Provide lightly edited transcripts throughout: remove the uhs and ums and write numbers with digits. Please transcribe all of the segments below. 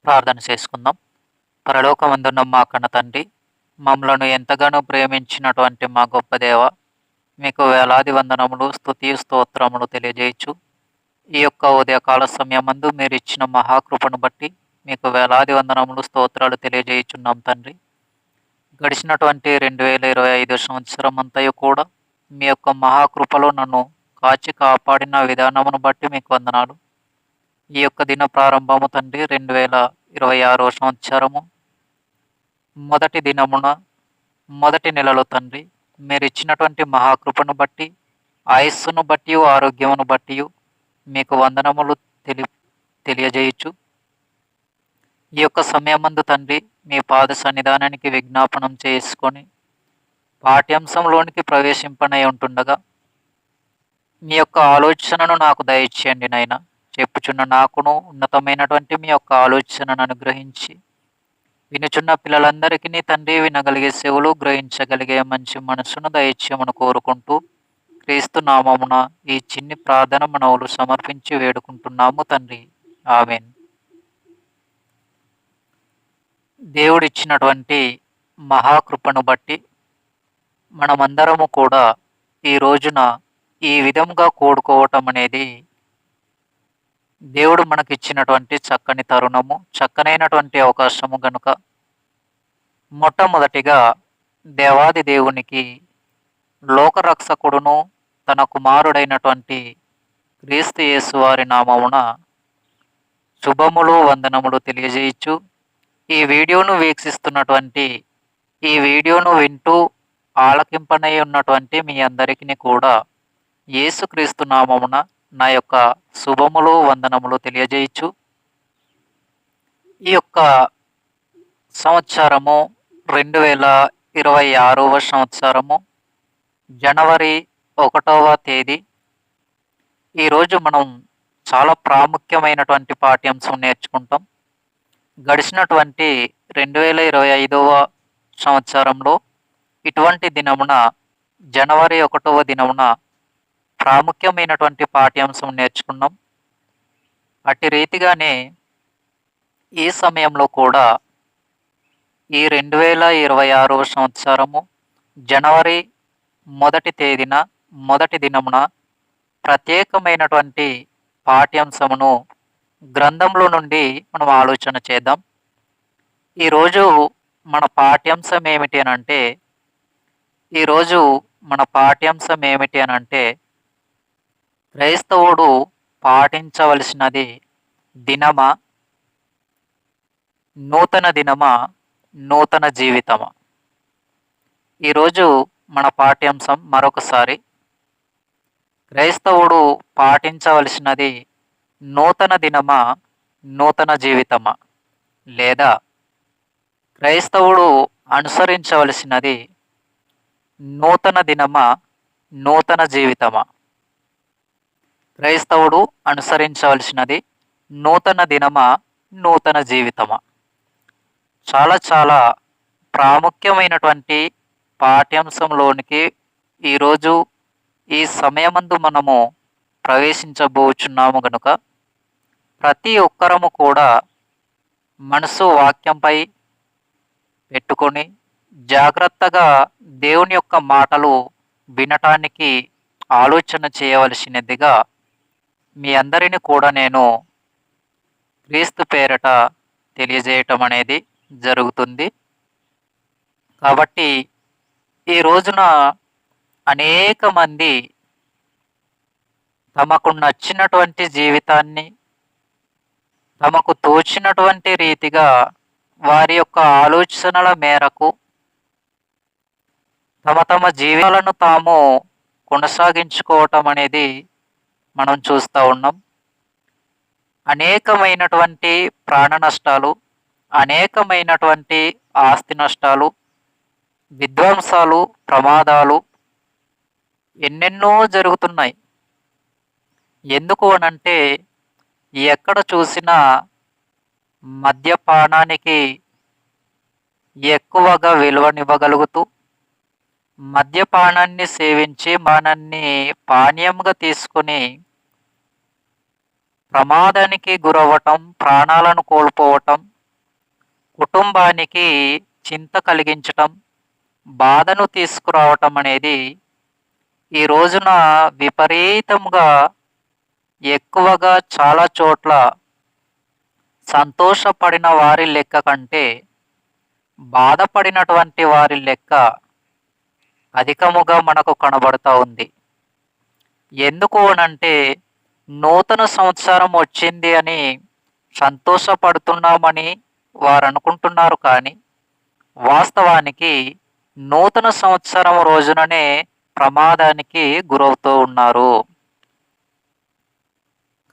ప్రార్థన చేసుకుందాం. పరలోకమందున్న మా కన్న తండ్రి, మమ్మలను ఎంతగానో ప్రేమించినటువంటి మా గొప్ప దేవ, మీకు వేలాది వందనములు, స్తుతి, స్తోత్రములు తెలియజేయచ్చు. ఈ యొక్క ఉదయకాల సమయమందు మీరు ఇచ్చిన మహాకృపను బట్టి మీకు వేలాది వందనములు, స్తోత్రాలు తెలియజేయుచున్నాం తండ్రి. గడిచినటువంటి 2025 సంవత్సరం అంతయు కూడా మీ యొక్క మహాకృపలో నన్ను కాచి కాపాడిన విధానమును బట్టి మీకు వందనాలు. ఈ యొక్క దిన ప్రారంభము తండ్రి 2026 సంవత్సరము మొదటి దినమున మొదటి నెలలో తండ్రి మీరు ఇచ్చినటువంటి మహాకృపను బట్టి, ఆయుస్సును బట్టి, ఆరోగ్యమును బట్టి మీకు వందనములు తెలియజేయచ్చు. ఈ యొక్క సమయమందు తండ్రి మీ పాద సన్నిధానానికి విజ్ఞాపనం చేసుకొని పాఠ్యాంశంలోనికి ప్రవేశింపనై ఉంటుండగా మీ యొక్క ఆలోచనను నాకు దయచేయండి నాయనా. చెప్పుచున్న నాకును ఉన్నతమైనటువంటి మీ యొక్క ఆలోచనను అనుగ్రహించి వినుచున్న పిల్లలందరికీ తండ్రి వినగలిగే చెవులు, గ్రహించగలిగే మంచి మనసును దయచేయమని కోరుకుంటూ క్రీస్తు నామమున ఈ చిన్ని ప్రార్థన మనవులు సమర్పించి వేడుకుంటున్నాము తండ్రి. ఆమేన్. దేవుడిచ్చినటువంటి మహాకృపను బట్టి మనమందరము కూడా ఈ రోజున ఈ విధంగా కూడుకోవటం అనేది దేవుడు మనకిచ్చినటువంటి చక్కని తరుణము, చక్కనైనటువంటి అవకాశము గనుక మొట్టమొదటిగా దేవాది దేవునికి, లోకరక్షకుడును తన కుమారుడైనటువంటి క్రీస్తు యేసు వారి నామమున శుభములు, వందనములు తెలియజేయచ్చు. ఈ వీడియోను వీక్షిస్తున్నటువంటి, ఈ వీడియోను వింటూ ఆలకింపనై ఉన్నటువంటి మీ అందరికీ కూడా యేసుక్రీస్తు నామమున నా యొక్క శుభములు, వందనములు తెలియజేయచ్చు. ఈ యొక్క సంవత్సరము 2026వ సంవత్సరము జనవరి 1వ తేదీ. ఈరోజు మనం చాలా ప్రాముఖ్యమైనటువంటి పాఠ్యాంశం నేర్చుకుంటాం. గడిచినటువంటి 2025వ సంవత్సరంలో ఇటువంటి దినమున జనవరి 1వ దినమున ప్రాముఖ్యమైనటువంటి పాఠ్యాంశం నేర్చుకున్నాం. అట్టి రీతిగానే ఈ సమయంలో కూడా ఈ 2026వ సంవత్సరము జనవరి మొదటి తేదీన మొదటి దినమున ప్రత్యేకమైనటువంటి పాఠ్యాంశమును గ్రంథంలో నుండి మనం ఆలోచన చేద్దాం. ఈరోజు మన పాఠ్యాంశం ఏమిటి అనంటే క్రైస్తవుడు పాటించవలసినది దినమా, నూతన దినమా, నూతన జీవితమా? ఈరోజు మన పాఠ్యాంశం మరొకసారి, క్రైస్తవుడు పాటించవలసినది నూతన దినమా, నూతన జీవితమా? లేదా క్రైస్తవుడు అనుసరించవలసినది నూతన దినమా, నూతన జీవితమా? క్రైస్తవుడు అనుసరించవలసినది నూతన దినమా, నూతన జీవితమా? చాలా చాలా ప్రాముఖ్యమైనటువంటి పాఠ్యాంశంలోనికి ఈరోజు ఈ సమయమందు మనము ప్రవేశించబోచున్నాము గనుక ప్రతి ఒక్కరము కూడా మనసు వాక్యంపై పెట్టుకొని జాగ్రత్తగా దేవుని యొక్క మాటలు వినటానికి ఆలోచన చేయవలసినదిగా మీ అందరిని కూడా నేను క్రీస్తు పేరట తెలియజేయటం అనేది జరుగుతుంది. కాబట్టి ఈ రోజున అనేక మంది తమకు నచ్చినటువంటి జీవితాన్ని తమకు తోచినటువంటి రీతిగా వారి యొక్క ఆలోచనల మేరకు తమ జీవితాలను తాము కొనసాగించుకోవటం అనేది మనం చూస్తూ ఉన్నాం. అనేకమైనటువంటి ప్రాణ నష్టాలు, అనేకమైనటువంటి ఆస్తి నష్టాలు, విధ్వంసాలు, ప్రమాదాలు ఎన్నెన్నో జరుగుతున్నాయి. ఎందుకు అనంటే ఎక్కడ చూసినా మద్యపానానికి ఎక్కువగా విలువనివ్వగలుగుతూ మద్యపానాన్ని సేవించి పానాన్ని పానీయంగా తీసుకుని ప్రమాదానికి గురవ్వటం, ప్రాణాలను కోల్పోవటం కుటుంబానికి చింత కలిగించటం, బాధను తీసుకురావటం అనేది ఈ రోజున విపరీతంగా ఎక్కువగా చాలా చోట్ల సంతోషపడిన వారి లెక్క కంటే బాధపడినటువంటి వారి లెక్క అధికముగా మనకు కనబడతా ఉంది. ఎందుకు అనంటే నూతన సంవత్సరం వచ్చింది అని సంతోషపడుతున్నామని వారు అనుకుంటున్నారు, కానీ వాస్తవానికి నూతన సంవత్సరం రోజుననే ప్రమాదానికి గురవుతూ ఉన్నారు.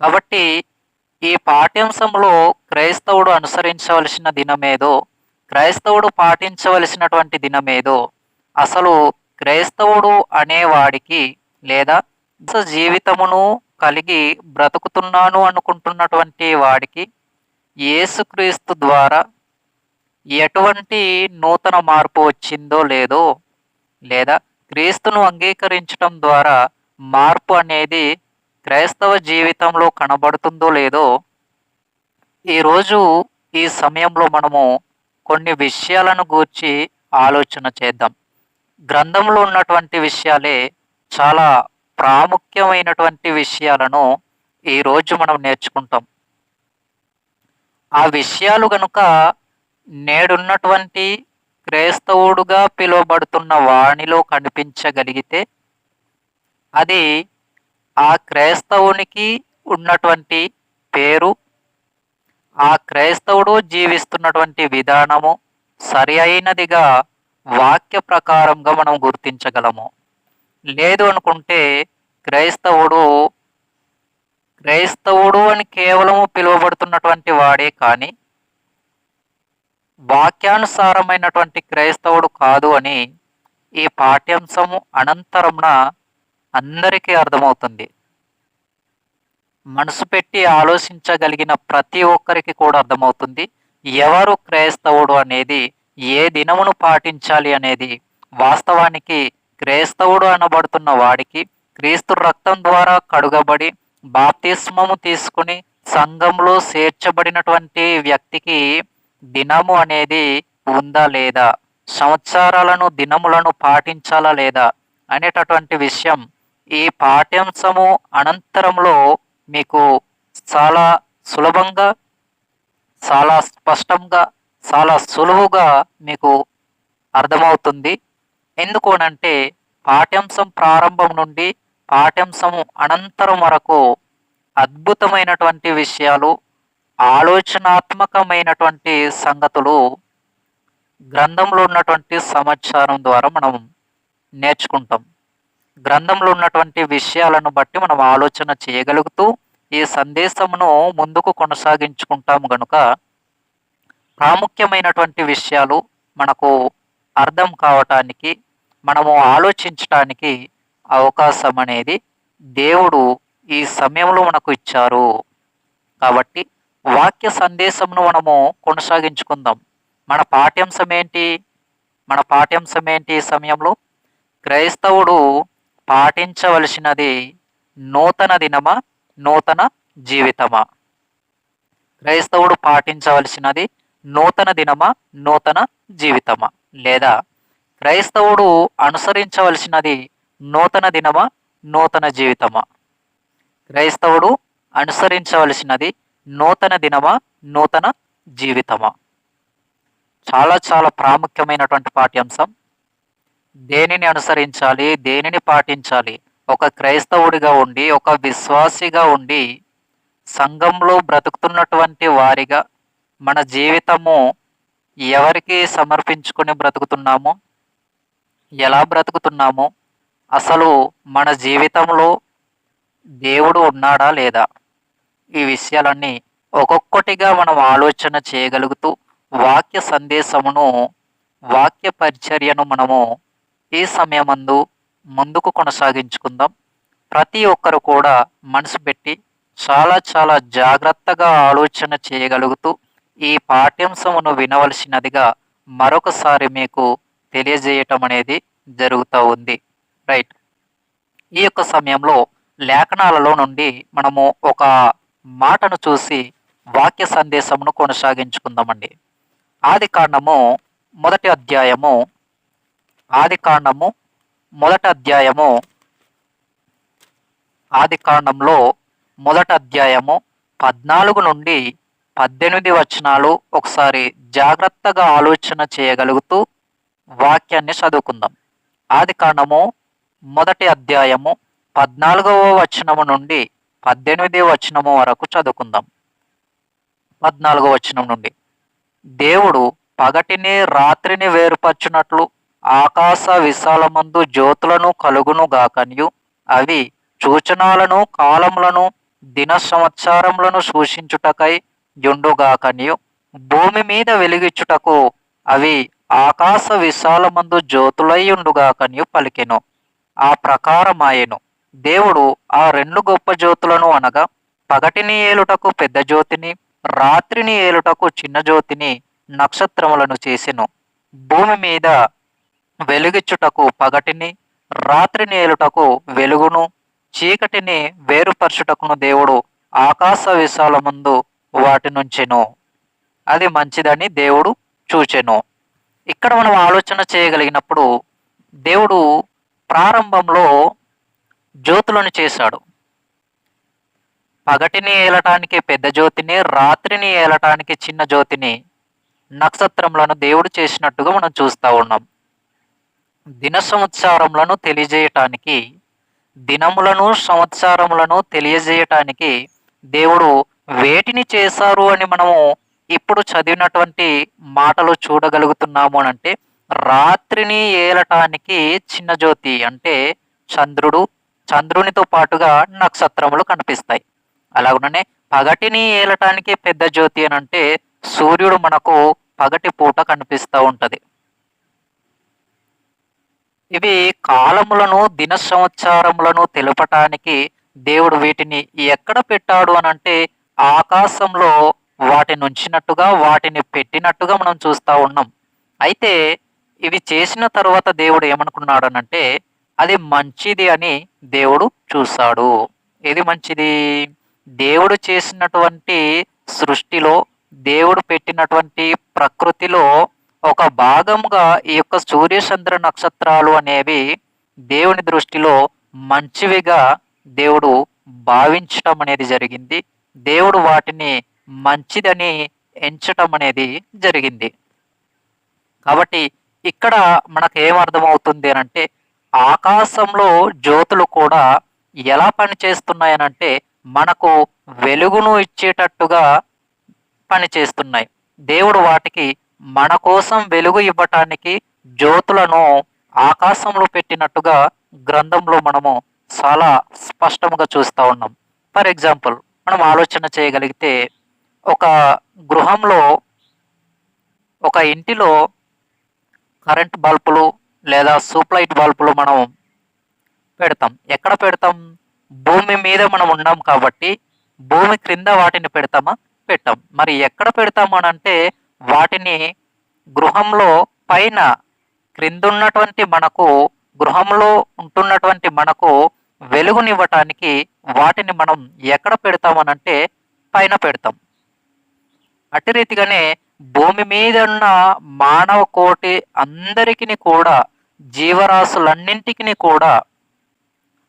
కాబట్టి ఈ పాఠ్యాంశంలో క్రైస్తవుడు అనుసరించవలసిన దినమేదో, క్రైస్తవుడు పాటించవలసినటువంటి దినమేదో, అసలు క్రైస్తవుడు అనేవాడికి లేదా జీవితమును కలిగి బ్రతుకుతున్నాను అనుకుంటున్నటువంటి వాడికి యేసుక్రీస్తు ద్వారా ఎటువంటి నూతన మార్పు వచ్చిందో లేదో, లేదా క్రీస్తును అంగీకరించటం ద్వారా మార్పు అనేది క్రైస్తవ జీవితంలో కనబడుతుందో లేదో, ఈరోజు ఈ సమయంలో మనము కొన్ని విషయాలను గూర్చి ఆలోచన చేద్దాం. గ్రంథంలో ఉన్నటువంటి విషయాలే చాలా ప్రాముఖ్యమైనటువంటి విషయాలను ఈరోజు మనం నేర్చుకుంటాం. ఆ విషయాలు గనుక నేడున్నటువంటి క్రైస్తవుడుగా పిలువబడుతున్న వానిలో కనిపించగలిగితే అది ఆ క్రైస్తవునికి ఉన్నటువంటి పేరు, ఆ క్రైస్తవుడు జీవిస్తున్నటువంటి విధానము సరి అయినదిగా వాక్య ప్రకారంగా మనం గుర్తించగలము. లేదు అనుకుంటే క్రైస్తవుడు అని కేవలము పిలువబడుతున్నటువంటి వాడే కానీ వాక్యానుసారమైనటువంటి క్రైస్తవుడు కాదు అని ఈ పాఠ్యాంశము అనంతరమున అందరికీ అర్థమవుతుంది. మనసు పెట్టి ఆలోచించగలిగిన ప్రతి ఒక్కరికి కూడా అర్థమవుతుంది ఎవరు క్రైస్తవుడు అనేది, ఏ దినమును పాటించాలి అనేది. వాస్తవానికి క్రైస్తవుడు అనబడుతున్న వాడికి క్రీస్తు రక్తం ద్వారా కడుగబడి బాప్తిస్మము తీసుకుని సంఘంలో చేర్చబడినటువంటి వ్యక్తికి దినము అనేది ఉందా లేదా, సంవత్సరాలను దినములను పాటించాలా లేదా అనేటటువంటి విషయం ఈ పాఠ్యాంశము అనంతరంలో మీకు చాలా సులభంగా, చాలా స్పష్టంగా, చాలా సులువుగా మీకు అర్థమవుతుంది. ఎందుకు అనంటే పాఠ్యాంశం ప్రారంభం నుండి పాఠ్యాంశము అనంతరం వరకు అద్భుతమైనటువంటి విషయాలు, ఆలోచనాత్మకమైనటువంటి సంగతులు గ్రంథంలో ఉన్నటువంటి సమాచారం ద్వారా మనం నేర్చుకుంటాం. గ్రంథంలో ఉన్నటువంటి విషయాలను బట్టి మనం ఆలోచన చేయగలుగుతూ ఈ సందేశమును ముందుకు కొనసాగించుకుంటాము గనుక ప్రాముఖ్యమైనటువంటి విషయాలు మనకు అర్థం కావటానికి, మనము ఆలోచించటానికి అవకాశం అనేది దేవుడు ఈ సమయంలో మనకు ఇచ్చారు. కాబట్టి వాక్య సందేశమును మనము కొనసాగించుకుందాం. మన పాఠ్యాంశం ఏంటి ఈ సమయంలో? క్రైస్తవుడు పాటించవలసినది నూతన దినమా, నూతన జీవితమా? క్రైస్తవుడు పాటించవలసినది నూతన దినమా, నూతన జీవితమా? లేదా క్రైస్తవుడు అనుసరించవలసినది నూతన దినమా, నూతన జీవితమా? క్రైస్తవుడు అనుసరించవలసినది నూతన దినమా, నూతన జీవితమా? చాలా చాలా ప్రాముఖ్యమైనటువంటి పాఠ్యాంశం. దేనిని అనుసరించాలి, దేనిని పాటించాలి? ఒక క్రైస్తవుడిగా ఉండి, ఒక విశ్వాసిగా ఉండి, సంఘంలో బ్రతుకుతున్నటువంటి వారిగా మన జీవితము ఎవరికి సమర్పించుకొని బ్రతుకుతున్నాము, ఎలా బ్రతుకుతున్నాము, అసలు మన జీవితంలో దేవుడు ఉన్నాడా లేదా? ఈ విషయాలన్నీ ఒక్కొక్కటిగా మనం ఆలోచన చేయగలుగుతూ వాక్య సందేశమును, వాక్య పరిచర్యను మనము ఈ సమయమందు ముందుకు కొనసాగించుకుందాం. ప్రతి ఒక్కరు కూడా మనసు పెట్టి చాలా చాలా జాగ్రత్తగా ఆలోచన చేయగలుగుతూ ఈ పాఠ్యాంశమును వినవలసినదిగా మరొకసారి మీకు తెలియజేయటం అనేది జరుగుతూ ఉంది. రైట్. ఈ యొక్క సమయంలో లేఖనాలలో నుండి మనము ఒక మాటను చూసి వాక్య సందేశమును కొనసాగించుకుందామండి. ఆదికాండము మొదటి అధ్యాయము ఆదికాండము మొదటి అధ్యాయము ఆదికాండంలో మొదటి అధ్యాయము 14 నుండి 18 వచనాలు ఒకసారి జాగ్రత్తగా ఆలోచన చేయగలుగుతూ వాక్యాన్ని చదువుకుందాం. ఆదికాండము మొదటి అధ్యాయము 14వ వచనము నుండి 18వ వచనము వరకు చదువుకుందాం. 14వ వచనం నుండి, దేవుడు పగటిని రాత్రిని వేరుపరచునట్లు ఆకాశ విశాలమందు జ్యోతులను కలుగును గాకనియు అవి సూచనలను కాలములను దిన సంవత్సరములను సూచించుటకై యుండుగాకనియు భూమి మీద వెలిగించుటకు అవి ఆకాశ విశాలమందు జ్యోతులయ్యుండుగాకనియు పలికెను. ఆ ప్రకారమాయెను. దేవుడు ఆ 2 గొప్ప జ్యోతులను అనగా పగటిని ఏలుటకు పెద్ద జ్యోతిని, రాత్రిని ఏలుటకు చిన్న జ్యోతిని, నక్షత్రములను చేసెను. భూమి మీద వెలుగిచ్చుటకు పగటిని, రాత్రిని ఏలుటకు వెలుగును, చీకటిని వేరుపరచుటకును దేవుడు ఆకాశ విశాలమందు వాటి నుంచెను. అది మంచిదని దేవుడు చూచెను. ఇక్కడ మనం ఆలోచన చేయగలిగినప్పుడు దేవుడు ప్రారంభంలో జ్యోతులను చేశాడు. పగటిని ఏలటానికి పెద్ద జ్యోతిని, రాత్రిని ఏలటానికి చిన్న జ్యోతిని, నక్షత్రములను దేవుడు చేసినట్టుగా మనం చూస్తూ ఉన్నాం. దిన సంవత్సరములను తెలియజేయటానికి, దినములను సంవత్సరములను తెలియజేయటానికి దేవుడు వేటిని చేశారు అని మనము ఇప్పుడు చదివినటువంటి మాటలు చూడగలుగుతున్నాము అని అంటే, రాత్రిని ఏలటానికి చిన్న జ్యోతి అంటే చంద్రుడు, చంద్రునితో పాటుగా నక్షత్రములు కనిపిస్తాయి. అలాగనే పగటిని ఏలటానికి పెద్ద జ్యోతి అని అంటే సూర్యుడు మనకు పగటి పూట కనిపిస్తూ ఉంటది. ఇవి కాలములను దిన సంవత్సరములను తెలుపటానికి దేవుడు వీటిని ఎక్కడ పెట్టాడు అని అంటే ఆకాశంలో వాటిని ఉంచినట్టుగా, వాటిని పెట్టినట్టుగా మనం చూస్తూ ఉన్నాం. అయితే ఇవి చేసిన తర్వాత దేవుడు ఏమనుకున్నాడు అనంటే అది మంచిది అని దేవుడు చూశాడు. ఏది మంచిది? దేవుడు చేసినటువంటి సృష్టిలో, దేవుడు పెట్టినటువంటి ప్రకృతిలో ఒక భాగంగా ఈ యొక్క సూర్య చంద్ర నక్షత్రాలు అనేవి దేవుని దృష్టిలో మంచివిగా దేవుడు భావించటం అనేది జరిగింది. దేవుడు వాటిని మంచిదని ఎంచటం అనేది జరిగింది. కాబట్టి ఇక్కడ మనకు ఏమర్థమవుతుంది అనంటే ఆకాశంలో జ్యోతులు కూడా ఎలా పనిచేస్తున్నాయనంటే మనకు వెలుగును ఇచ్చేటట్టుగా పనిచేస్తున్నాయి. దేవుడు వాటికి మన కోసం వెలుగు ఇవ్వటానికి జ్యోతులను ఆకాశంలో పెట్టినట్టుగా గ్రంథంలో మనము చాలా స్పష్టంగా చూస్తూ ఉన్నాం. ఫర్ ఎగ్జాంపుల్ మనం ఆలోచన చేయగలిగితే ఒక గృహంలో, ఒక ఇంటిలో కరెంట్ బల్బులు లేదా సూప్లైట్ బల్బులు మనం పెడతాం. ఎక్కడ పెడతాం? భూమి మీద మనం ఉన్నాం కాబట్టి భూమి క్రింద వాటిని పెడతామా? పెట్టాం. మరి ఎక్కడ పెడతాము అని అంటే వాటిని గృహంలో పైన, క్రిందున్నటువంటి మనకు, గృహంలో ఉంటున్నటువంటి మనకు వెలుగునివ్వటానికి వాటిని మనం ఎక్కడ పెడతామనంటే పైన పెడతాం. అట్టి రీతిగానే భూమి మీద ఉన్న మానవ కోటి అందరికీ కూడా, జీవరాశులన్నింటికి కూడా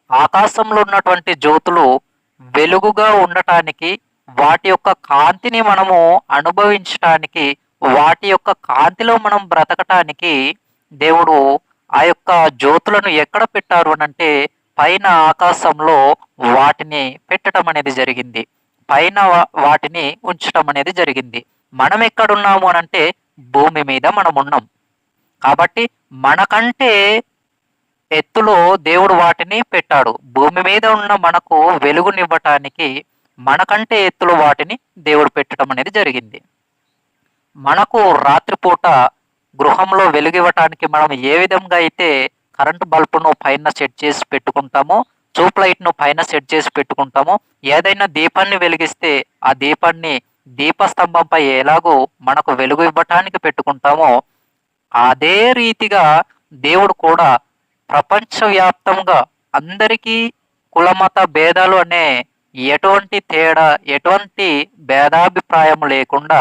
ఆకాశంలో ఉన్నటువంటి జ్యోతులు వెలుగుగా ఉండటానికి, వాటి యొక్క కాంతిని మనము అనుభవించటానికి, వాటి యొక్క కాంతిలో మనం బ్రతకటానికి దేవుడు ఆ యొక్క జ్యోతులను ఎక్కడ పెట్టారు అనంటే పైన ఆకాశంలో వాటిని పెట్టడం అనేది జరిగింది. పైన వాటిని ఉంచటం అనేది జరిగింది. మనం ఎక్కడున్నాము అనంటే భూమి మీద మనం ఉన్నాం. కాబట్టి మనకంటే ఎత్తులో దేవుడు వాటిని పెట్టాడు. భూమి మీద ఉన్న మనకు వెలుగునివ్వటానికి మనకంటే ఎత్తులో వాటిని దేవుడు పెట్టడం అనేది జరిగింది. మనకు రాత్రిపూట గృహంలో వెలుగివ్వటానికి మనం ఏ విధంగా అయితే కరెంటు బల్బును పైన సెట్ చేసి పెట్టుకుంటామో, ట్యూబ్ లైట్ను పైన సెట్ చేసి పెట్టుకుంటామో, ఏదైనా దీపాన్ని వెలిగిస్తే ఆ దీపాన్ని దీపస్తంభంపై ఎలాగో మనకు వెలుగు ఇవ్వటానికి పెట్టుకుంటామో అదే రీతిగా దేవుడు కూడా ప్రపంచవ్యాప్తంగా అందరికీ కులమత భేదాలు అనే ఎటువంటి తేడా, ఎటువంటి భేదాభిప్రాయం లేకుండా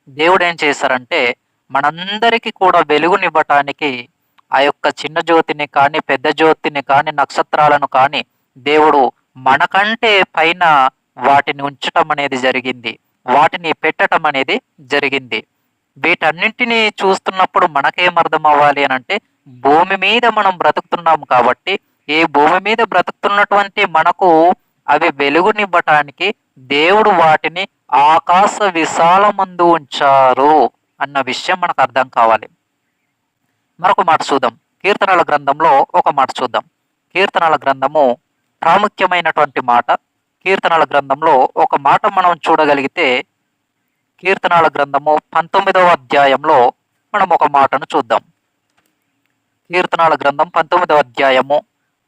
దేవుడు ఏం చేశారంటే మనందరికీ కూడా వెలుగునివ్వటానికి ఆ యొక్క చిన్న జ్యోతిని కానీ, పెద్ద జ్యోతిని కానీ, నక్షత్రాలను కానీ దేవుడు మనకంటే పైన వాటిని ఉంచటం అనేది జరిగింది. వాటిని పెట్టటం అనేది జరిగింది. వీటన్నింటిని చూస్తున్నప్పుడు మనకేం అర్థం అవ్వాలి అనంటే, భూమి మీద మనం బ్రతుకుతున్నాం కాబట్టి, ఈ భూమి మీద బ్రతుకుతున్నటువంటి మనకు అవి వెలుగునివ్వటానికి దేవుడు వాటిని ఆకాశ విశాలమందు ఉంచారు అన్న విషయం మనకు అర్థం కావాలి. మరొక మాట చూద్దాం. కీర్తనల గ్రంథంలో ఒక మాట చూద్దాం. కీర్తనల గ్రంథము ప్రాముఖ్యమైనటువంటి మాట. కీర్తనల గ్రంథంలో ఒక మాట మనం చూడగలిగితే, కీర్తనల గ్రంథము 19వ అధ్యాయంలో మనం ఒక మాటను చూద్దాం. కీర్తనల గ్రంథం 19వ అధ్యాయము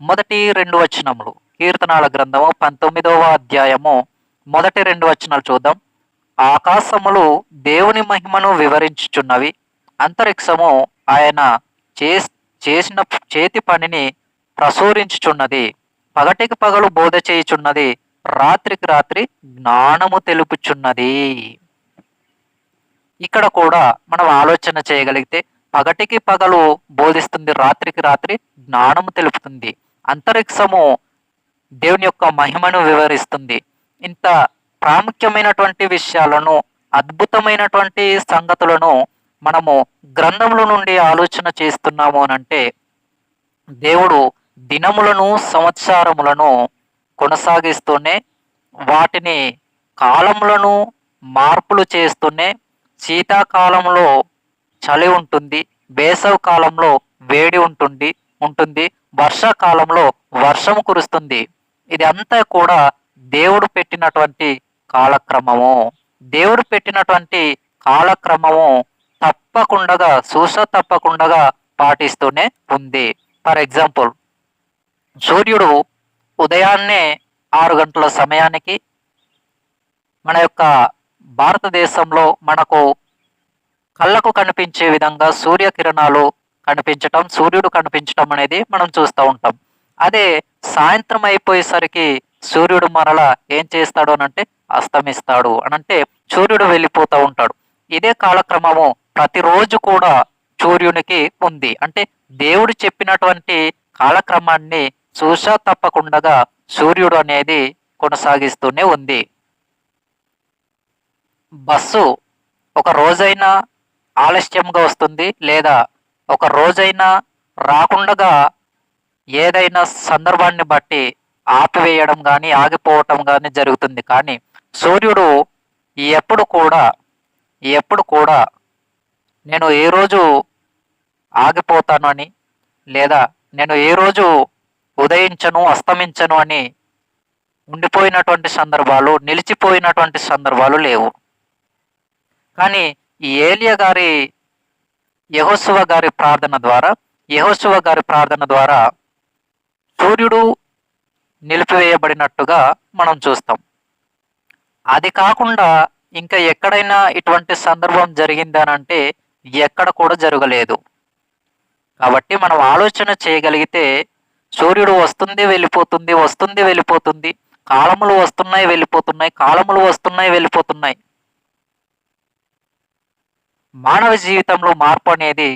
మొదటి 2 వచనములు. కీర్తనల గ్రంథము 19వ అధ్యాయము మొదటి 2 వచనాలు చూద్దాం. ఆకాశములు దేవుని మహిమను వివరించుచున్నవి, అంతరిక్షము ఆయన చేసిన చేతి పనిని ప్రసూరించుచున్నది. పగటికి పగలు బోధ చేయుచున్నది, రాత్రికి రాత్రి జ్ఞానము తెలుపుచున్నది. ఇక్కడ కూడా మనం ఆలోచన చేయగలిగితే, పగటికి పగలు బోధిస్తుంది, రాత్రికి రాత్రి జ్ఞానము తెలుపుతుంది. అంతరిక్షము దేవుని యొక్క మహిమను వివరిస్తుంది. ఇంత ప్రాముఖ్యమైనటువంటి విషయాలను, అద్భుతమైనటువంటి సంగతులను మనము గ్రంథముల నుండి ఆలోచన చేస్తున్నాము అనంటే, దేవుడు దినములను, సంవత్సరములను కొనసాగిస్తూనే, వాటిని కాలములను మార్పులు చేస్తూనే, శీతాకాలంలో చలి ఉంటుంది, వేసవి కాలంలో వేడి ఉంటుంది, వర్షాకాలంలో వర్షం కురుస్తుంది. ఇది అంతా కూడా దేవుడు పెట్టినటువంటి కాలక్రమము. దేవుడు పెట్టినటువంటి కాలక్రమము తప్పకుండా పాటిస్తూనే ఉంది. ఫర్ ఎగ్జాంపుల్, సూర్యుడు ఉదయాన్నే 6 గంటల సమయానికి మన యొక్క భారతదేశంలో మనకు కళ్ళకు కనిపించే విధంగా సూర్యకిరణాలు కనిపించటం, సూర్యుడు కనిపించటం అనేది మనం చూస్తూ ఉంటాం. అదే సాయంత్రం అయిపోయేసరికి సూర్యుడు మరలా ఏం చేస్తాడు అనంటే అస్తమిస్తాడు, అనంటే సూర్యుడు వెళ్ళిపోతూ ఉంటాడు. ఇదే కాలక్రమము ప్రతిరోజు కూడా సూర్యునికి ఉంది. అంటే దేవుడు చెప్పినటువంటి కాలక్రమాన్ని తప్పకుండా సూర్యుడు అనేది కొనసాగిస్తూనే ఉంది. బస్సు ఒక రోజైనా ఆలస్యంగా వస్తుంది, లేదా ఒక రోజైనా రాకుండా ఏదైనా సందర్భాన్ని బట్టి ఆపివేయడం కానీ, ఆగిపోవటం కానీ జరుగుతుంది. కానీ సూర్యుడు ఎప్పుడు కూడా నేను ఏ రోజు ఆగిపోతాను అని, లేదా నేను ఏ రోజు ఉదయించను, అస్తమించను అని ఉండిపోయినటువంటి సందర్భాలు, నిలిచిపోయినటువంటి సందర్భాలు లేవు. కానీ ఈ ఏలియా గారి యెహోషువ గారి ప్రార్థన ద్వారా సూర్యుడు నిలిపివేయబడినట్టుగా మనం చూస్తాం. అది కాకుండా ఇంకా ఎక్కడైనా ఇటువంటి సందర్భం జరిగిందనంటే ఎక్కడ కూడా జరగలేదు. కాబట్టి మనం ఆలోచన చేయగలిగితే, సూర్యుడు వస్తుంది వెళ్ళిపోతుంది, కాలములు వస్తున్నాయి వెళ్ళిపోతున్నాయి. మానవ జీవితంలో మార్పు అనేది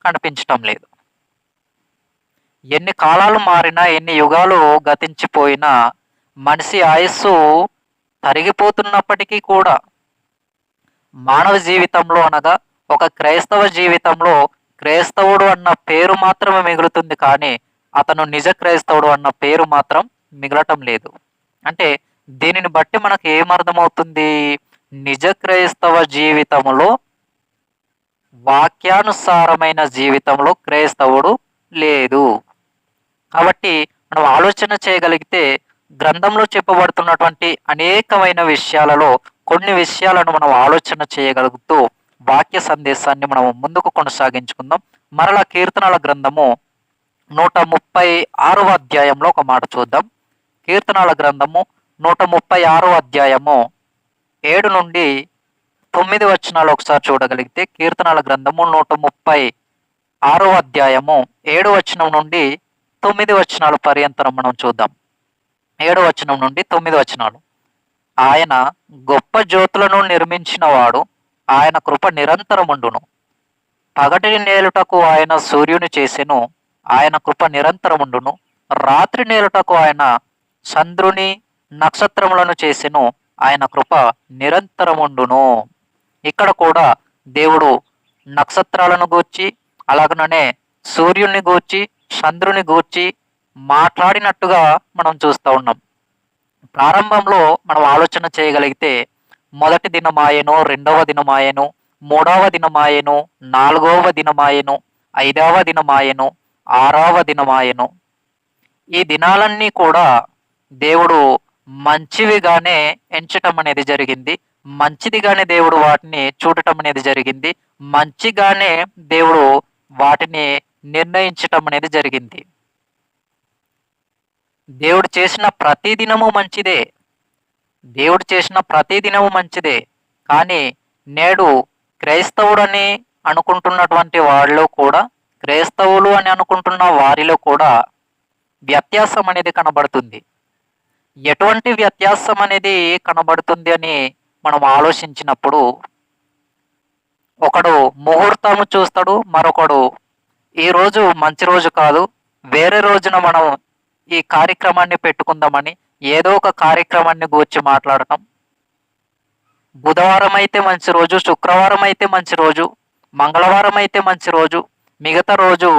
కనిపించటం లేదు. ఎన్ని కాలాలు మారినా, ఎన్ని యుగాలు గతించిపోయినా, మనిషి ఆయుస్సు తరిగిపోతున్నప్పటికీ కూడా మానవ జీవితంలో, అనగా ఒక క్రైస్తవ జీవితంలో, క్రైస్తవుడు అన్న పేరు మాత్రమే మిగులుతుంది. కానీ అతను నిజ క్రైస్తవుడు అన్న పేరు మాత్రం మిగలటం లేదు. అంటే దీనిని బట్టి మనకు ఏమర్థమవుతుంది? నిజ క్రైస్తవ జీవితంలో, వాక్యానుసారమైన జీవితంలో క్రైస్తవుడు లేదు. కాబట్టి మనం ఆలోచన చేయగలిగితే, గ్రంథంలో చెప్పబడుతున్నటువంటి అనేకమైన విషయాలలో కొన్ని విషయాలను మనం ఆలోచన చేయగలుగుతూ వాక్య సందేశాన్ని మనం ముందుకు కొనసాగించుకుందాం. మరలా కీర్తనల గ్రంథము 136వ అధ్యాయంలో ఒక మాట చూద్దాం. కీర్తనల గ్రంథము 136వ అధ్యాయము 7 నుండి 9 వచనాలు ఒకసారి చూడగలిగితే, కీర్తనల గ్రంథము 136వ అధ్యాయము 7 వచనం నుండి 9 వచనాల పర్యంతరం మనం చూద్దాం. 7 వచనం నుండి 9 వచనాలు. ఆయన గొప్ప జ్యోతులను నిర్మించినవాడు, ఆయన కృప నిరంతరముండును. పగటిని నేలుటకు ఆయన సూర్యుని చేసెను, ఆయన కృప నిరంతరముండును. రాత్రి నేలుటకు ఆయన చంద్రుని నక్షత్రములను చేసెను, ఆయన కృప నిరంతరముండును. ఇక్కడ కూడా దేవుడు నక్షత్రాలను గూర్చి, అలాగనే సూర్యుని గూర్చి, చంద్రుని గూర్చి మాట్లాడినట్టుగా మనం చూస్తూ ఉన్నాం. ప్రారంభంలో మనం ఆలోచన చేయగలిగితే మొదటి దినమాయెను, రెండవ దినమాయెను, మూడవ దినమాయెను, నాలుగవ దినమాయెను, ఐదవ దినమాయెను, ఆరవ దినమాయెను. ఈ దినాలన్నీ కూడా దేవుడు మంచివిగానే ఎంచటం అనేది జరిగింది. మంచిదిగానే దేవుడు వాటిని చూడటం అనేది జరిగింది. మంచిగానే దేవుడు వాటిని నిర్ణయించటం అనేది జరిగింది. దేవుడు చేసిన ప్రతి దినము మంచిదే. దేవుడు చేసిన ప్రతి దినము మంచిదే. కానీ నేడు క్రైస్తవుడని అనుకుంటున్నటువంటి వాళ్ళు కూడా, క్రైస్తవులు అని అనుకుంటున్న వారిలో కూడా వ్యత్యాసం అనేది కనబడుతుంది. ఎటువంటి వ్యత్యాసం అనేది కనబడుతుంది అని మనం ఆలోచించినప్పుడు, ఒకడు ముహూర్తము చూస్తాడు, మరొకడు ఈ రోజు మంచి రోజు కాదు, వేరే రోజున మనం ఈ కార్యక్రమాన్ని పెట్టుకుందామని ఏదో ఒక కార్యక్రమాన్ని గూర్చి మాట్లాడటం. బుధవారం అయితే మంచి రోజు, శుక్రవారం అయితే మంచి రోజు, మంగళవారం అయితే మంచి రోజు, మిగతా రోజు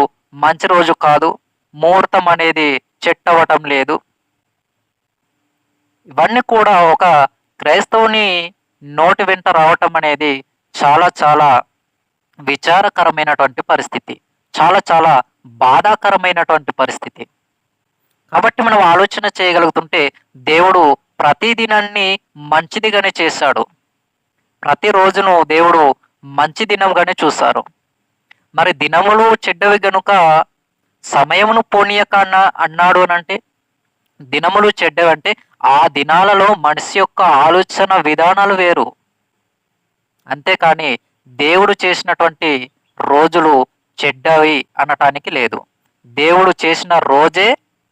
మంచి రోజు కాదు, ముహూర్తం అనేది చెట్ అవ్వటం లేదు. ఇవన్నీ కూడా ఒక క్రైస్తవుని నోటి వెంట రావటం అనేది చాలా చాలా విచారకరమైనటువంటి పరిస్థితి, చాలా చాలా బాధాకరమైనటువంటి పరిస్థితి. కాబట్టి మనం ఆలోచన చేయగలుగుతుంటే దేవుడు ప్రతి దినాన్ని మంచిదిగానే చేశాడు. ప్రతి రోజును దేవుడు మంచి దినంగానే చూశారు. మరి దినములు చెడ్డవి గనుక సమయమును పోనీయక అన్నాడు అని అంటే, దినములు చెడ్డవి అంటే ఆ దినాలలో మనిషి యొక్క ఆలోచన విధానాలు వేరు. అంతేకాని దేవుడు చేసినటువంటి రోజులు చెడ్డవి అనటానికి లేదు. దేవుడు చేసిన రోజే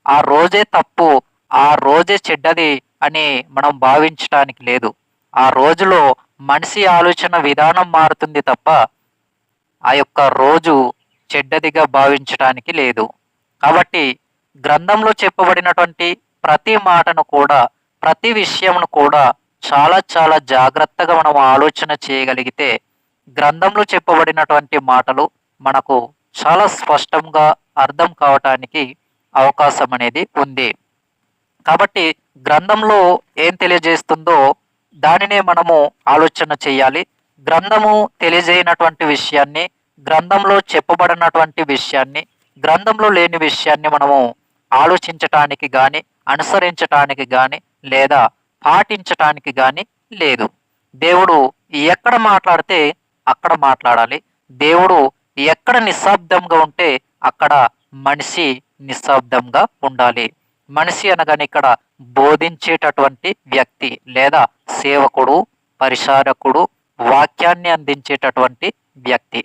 ఆ రోజే తప్పు, ఆ రోజే చెడ్డది అని మనం భావించటానికి లేదు. ఆ రోజులో మనిషి ఆలోచన విధానం మారుతుంది తప్ప ఆ యొక్క రోజు చెడ్డదిగా భావించటానికి లేదు. కాబట్టి గ్రంథంలో చెప్పబడినటువంటి ప్రతి మాటను కూడా, ప్రతి విషయమును కూడా చాలా చాలా జాగ్రత్తగా మనం ఆలోచన చేయగలిగితే గ్రంథంలో చెప్పబడినటువంటి మాటలు మనకు చాలా స్పష్టంగా అర్థం కావటానికి అవకాశం అనేది ఉంది. కాబట్టి గ్రంథంలో ఏం తెలియజేస్తుందో దానినే మనము ఆలోచన చేయాలి. గ్రంథము తెలియజేయనటువంటి విషయాన్ని, గ్రంథంలో చెప్పబడినటువంటి విషయాన్ని, గ్రంథంలో లేని విషయాన్ని మనము ఆలోచించటానికి కానీ, అనుసరించటానికి కానీ, లేదా పాటించటానికి కానీ లేదు. దేవుడు ఎక్కడ మాట్లాడితే అక్కడ మాట్లాడాలి. దేవుడు ఎక్కడ నిశ్శబ్దంగా ఉంటే అక్కడ మనిషి నిశ్శబ్దంగా ఉండాలి. మనిషి అనగానే ఇక్కడ బోధించేటటువంటి వ్యక్తి లేదా సేవకుడు, పరిచారకుడు, వాక్యాన్ని అందించేటటువంటి వ్యక్తి.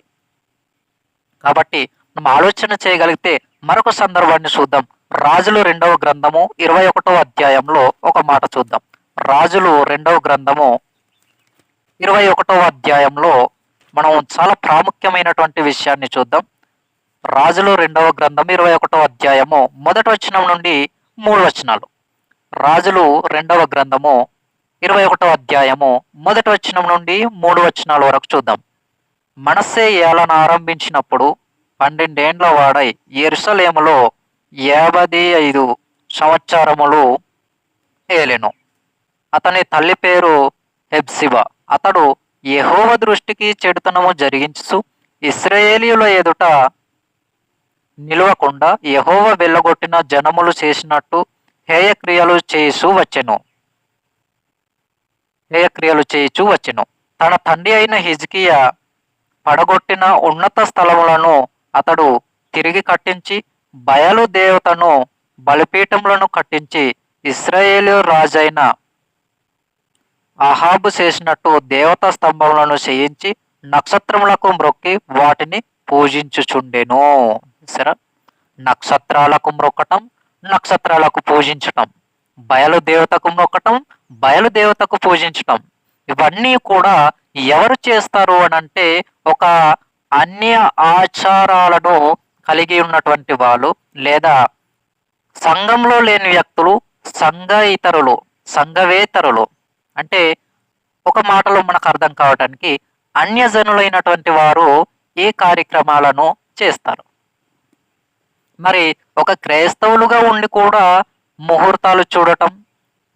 కాబట్టి మనం ఆలోచన చేయగలిగితే మరొక సందర్భాన్ని చూద్దాం. రాజులు 2వ గ్రంథము 21వ అధ్యాయంలో ఒక మాట చూద్దాం. రాజులు 2వ గ్రంథము 21వ అధ్యాయంలో మనం చాలా ప్రాముఖ్యమైనటువంటి విషయాన్ని చూద్దాం. రాజులు 2వ గ్రంథం 21వ అధ్యాయము 1వ వచనం నుండి 3 వచనాలు. రాజులు 2వ గ్రంథము 21వ అధ్యాయము 1వ వచనం నుండి 3 వచనాల వరకు చూద్దాం. మనస్సే ఏలన ఆరంభించినప్పుడు 12 ఏండ్ల వాడై యెరూషలేములో 55 సంవత్సరములు ఏలెను. అతని తల్లి పేరు హెబ్సిబా. అతడు యెహోవా దృష్టికి చెడుతనము జరిగించు ఇశ్రాయేలీయుల ఎదుట నిలవకుండా యెహోవా వెళ్ళగొట్టిన జనములు చేసినట్టు హేయక్రియలు చేయిచూ వచ్చెను. తన తండ్రి అయిన హిజ్కియా పడగొట్టిన ఉన్నత స్థలములను అతడు తిరిగి కట్టించి, బయలు దేవతను బలిపీఠములను కట్టించి, ఇశ్రాయేలు రాజైన అహాబు చేసినట్టు దేవతా స్తంభములను చేయించి నక్షత్రములకు మ్రొక్కి వాటిని పూజించుచుండెను. సరే, నక్షత్రాలకు మ్రొక్కటం, నక్షత్రాలకు పూజించటం, బయలు దేవతకు మ్రొక్కటం, బయలు దేవతకు పూజించటం, ఇవన్నీ కూడా ఎవరు చేస్తారు అనంటే ఒక అన్య ఆచారాలను కలిగి ఉన్నటువంటి వాళ్ళు, లేదా సంఘంలో లేని వ్యక్తులు, సంఘేతరులు, సంఘవేతరులు. అంటే ఒక మాటలో మనకు అర్థం కావటానికి అన్యజనులైనటువంటి వారు ఈ కార్యక్రమాలను చేస్తారు. మరి ఒక క్రైస్తవులుగా ఉండి కూడా ముహూర్తాలు చూడటం,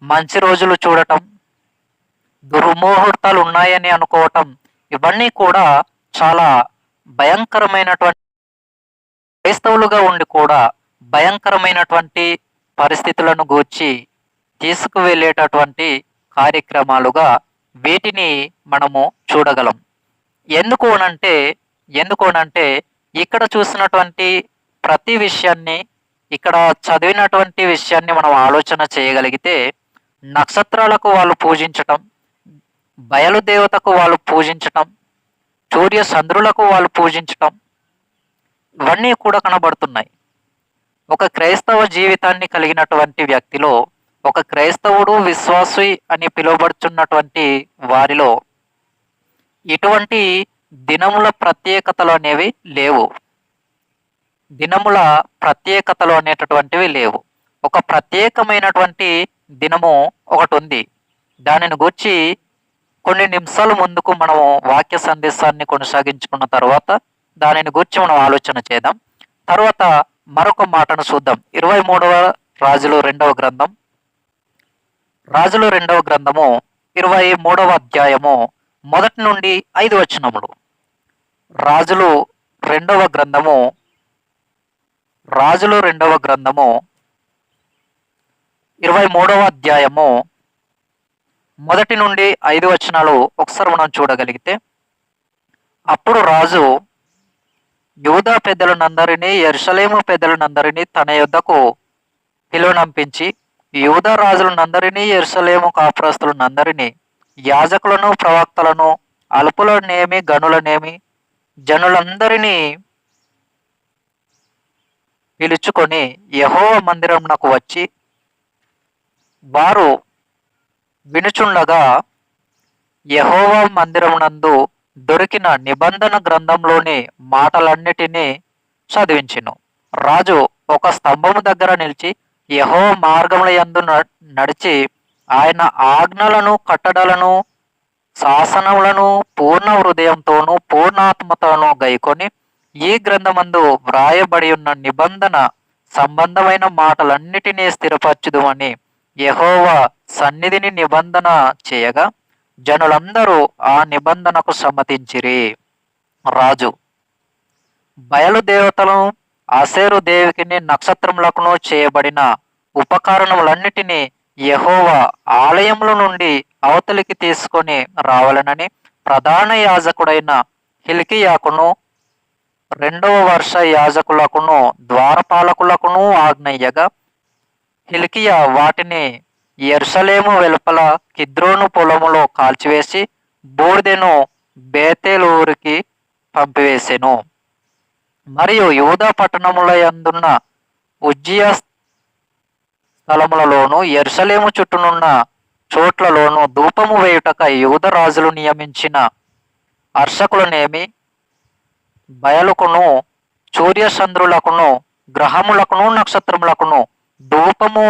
మంచి రోజులు చూడటం, దుర్ముహూర్తాలు ఉన్నాయని అనుకోవటం, ఇవన్నీ కూడా చాలా భయంకరమైనటువంటి, క్రైస్తవులుగా ఉండి కూడా భయంకరమైనటువంటి పరిస్థితులను గూర్చి తీసుకువెళ్ళేటటువంటి కార్యక్రమాలుగా వీటిని మనము చూడగలం. ఎందుకు అనంటే ఇక్కడ చూసినటువంటి ప్రతి విషయాన్ని, ఇక్కడ చదివినటువంటి విషయాన్ని మనం ఆలోచన చేయగలిగితే, నక్షత్రాలకు వాళ్ళు పూజించటం, బయలుదేవతకు వాళ్ళు పూజించటం, సూర్య చంద్రులకు వాళ్ళు పూజించటం, ఇవన్నీ కూడా కనబడుతున్నాయి. ఒక క్రైస్తవ జీవితాన్ని కలిగినటువంటి వ్యక్తిలో, ఒక క్రైస్తవుడు విశ్వాసి అని పిలువబడుచున్నటువంటి వారిలో ఇటువంటి దినముల ప్రత్యేకతలు అనేవి లేవు. దినముల ప్రత్యేకతలు అనేటటువంటివి లేవు. ఒక ప్రత్యేకమైనటువంటి దినము ఒకటి ఉంది. దానిని గూర్చి కొన్ని నిమిషాల ముందుకు మనము వాక్య సందేశాన్ని కొనసాగించుకున్న తర్వాత దానిని గూర్చి మనం ఆలోచన చేద్దాం. తర్వాత మరొక మాటను చూద్దాం. 23వ రాజులు 2వ గ్రంథం, రాజులు 2వ గ్రంథము 23వ అధ్యాయము 1 నుండి 5 వచనములు. రాజులు 2వ గ్రంథము 23వ అధ్యాయము 1 నుండి 5 వచనాలు ఒకసారి మనం చూడగలిగితే, అప్పుడు రాజు యూదా పెద్దలనందరినీ, యెరూషలేము పెద్దలనందరినీ తన యొద్దకు పిలువనంపించి, యూదా రాజులనందరినీ, యెరూషలేము కాపురస్తులనందరినీ, యాజకులను, ప్రవక్తలను, అల్పులనేమి, గనులనేమి, జనులందరినీ పిలుచుకొని యెహోవా మందిరమునకు వచ్చి, వారు వినుచుండగా యెహోవా మందిరమునందు దొరికిన నిబంధన గ్రంథంలోని మాటలన్నిటినీ చదివించెను. రాజు ఒక స్తంభము దగ్గర నిలిచి యెహోవా మార్గముల యందు నడిచి ఆయన ఆజ్ఞలను, కట్టడలను, శాసనములను పూర్ణ హృదయంతోనూ పూర్ణాత్మతోనూ గైకొని, ఈ గ్రంథమందు వ్రాయబడి ఉన్న నిబంధన సంబంధమైన మాటలన్నిటినీ స్థిరపరచుదుమని యెహోవా సన్నిధిని నిబంధన చేయగా, జనులందరూ ఆ నిబంధనకు సమ్మతించిరి. రాజు బయలుదేవతలను, ఆసేరు దేవికిని, నక్షత్రములకును చేయబడిన ఉపకరణములన్నిటినీ యెహోవా ఆలయముల నుండి అవతలికి తీసుకొని రావాలనని ప్రధాన యాజకుడైన హిల్కీయాకును, 2వ వర్ష యాజకులకును, ద్వారపాలకులకును ఆజ్ఞయ్యగా, హిల్కీయా వాటిని యెరూషలేము వెలుపల కిద్రోను పొలములో కాల్చివేసి బూడిదెను బేతేలు ఊరికి పంపివేసెను. మరియు యూదా పట్టణముల యందున్న ఉజ్జియా స్థలములలోను, యెరూషలేము చుట్టూనున్న చోట్లలోను ధూపము వేయుటకై యూద రాజులు నియమించిన అర్చకులనేమి, బయలుకును, సూర్యచంద్రులకును, గ్రహములకును, నక్షత్రములకును ధూపము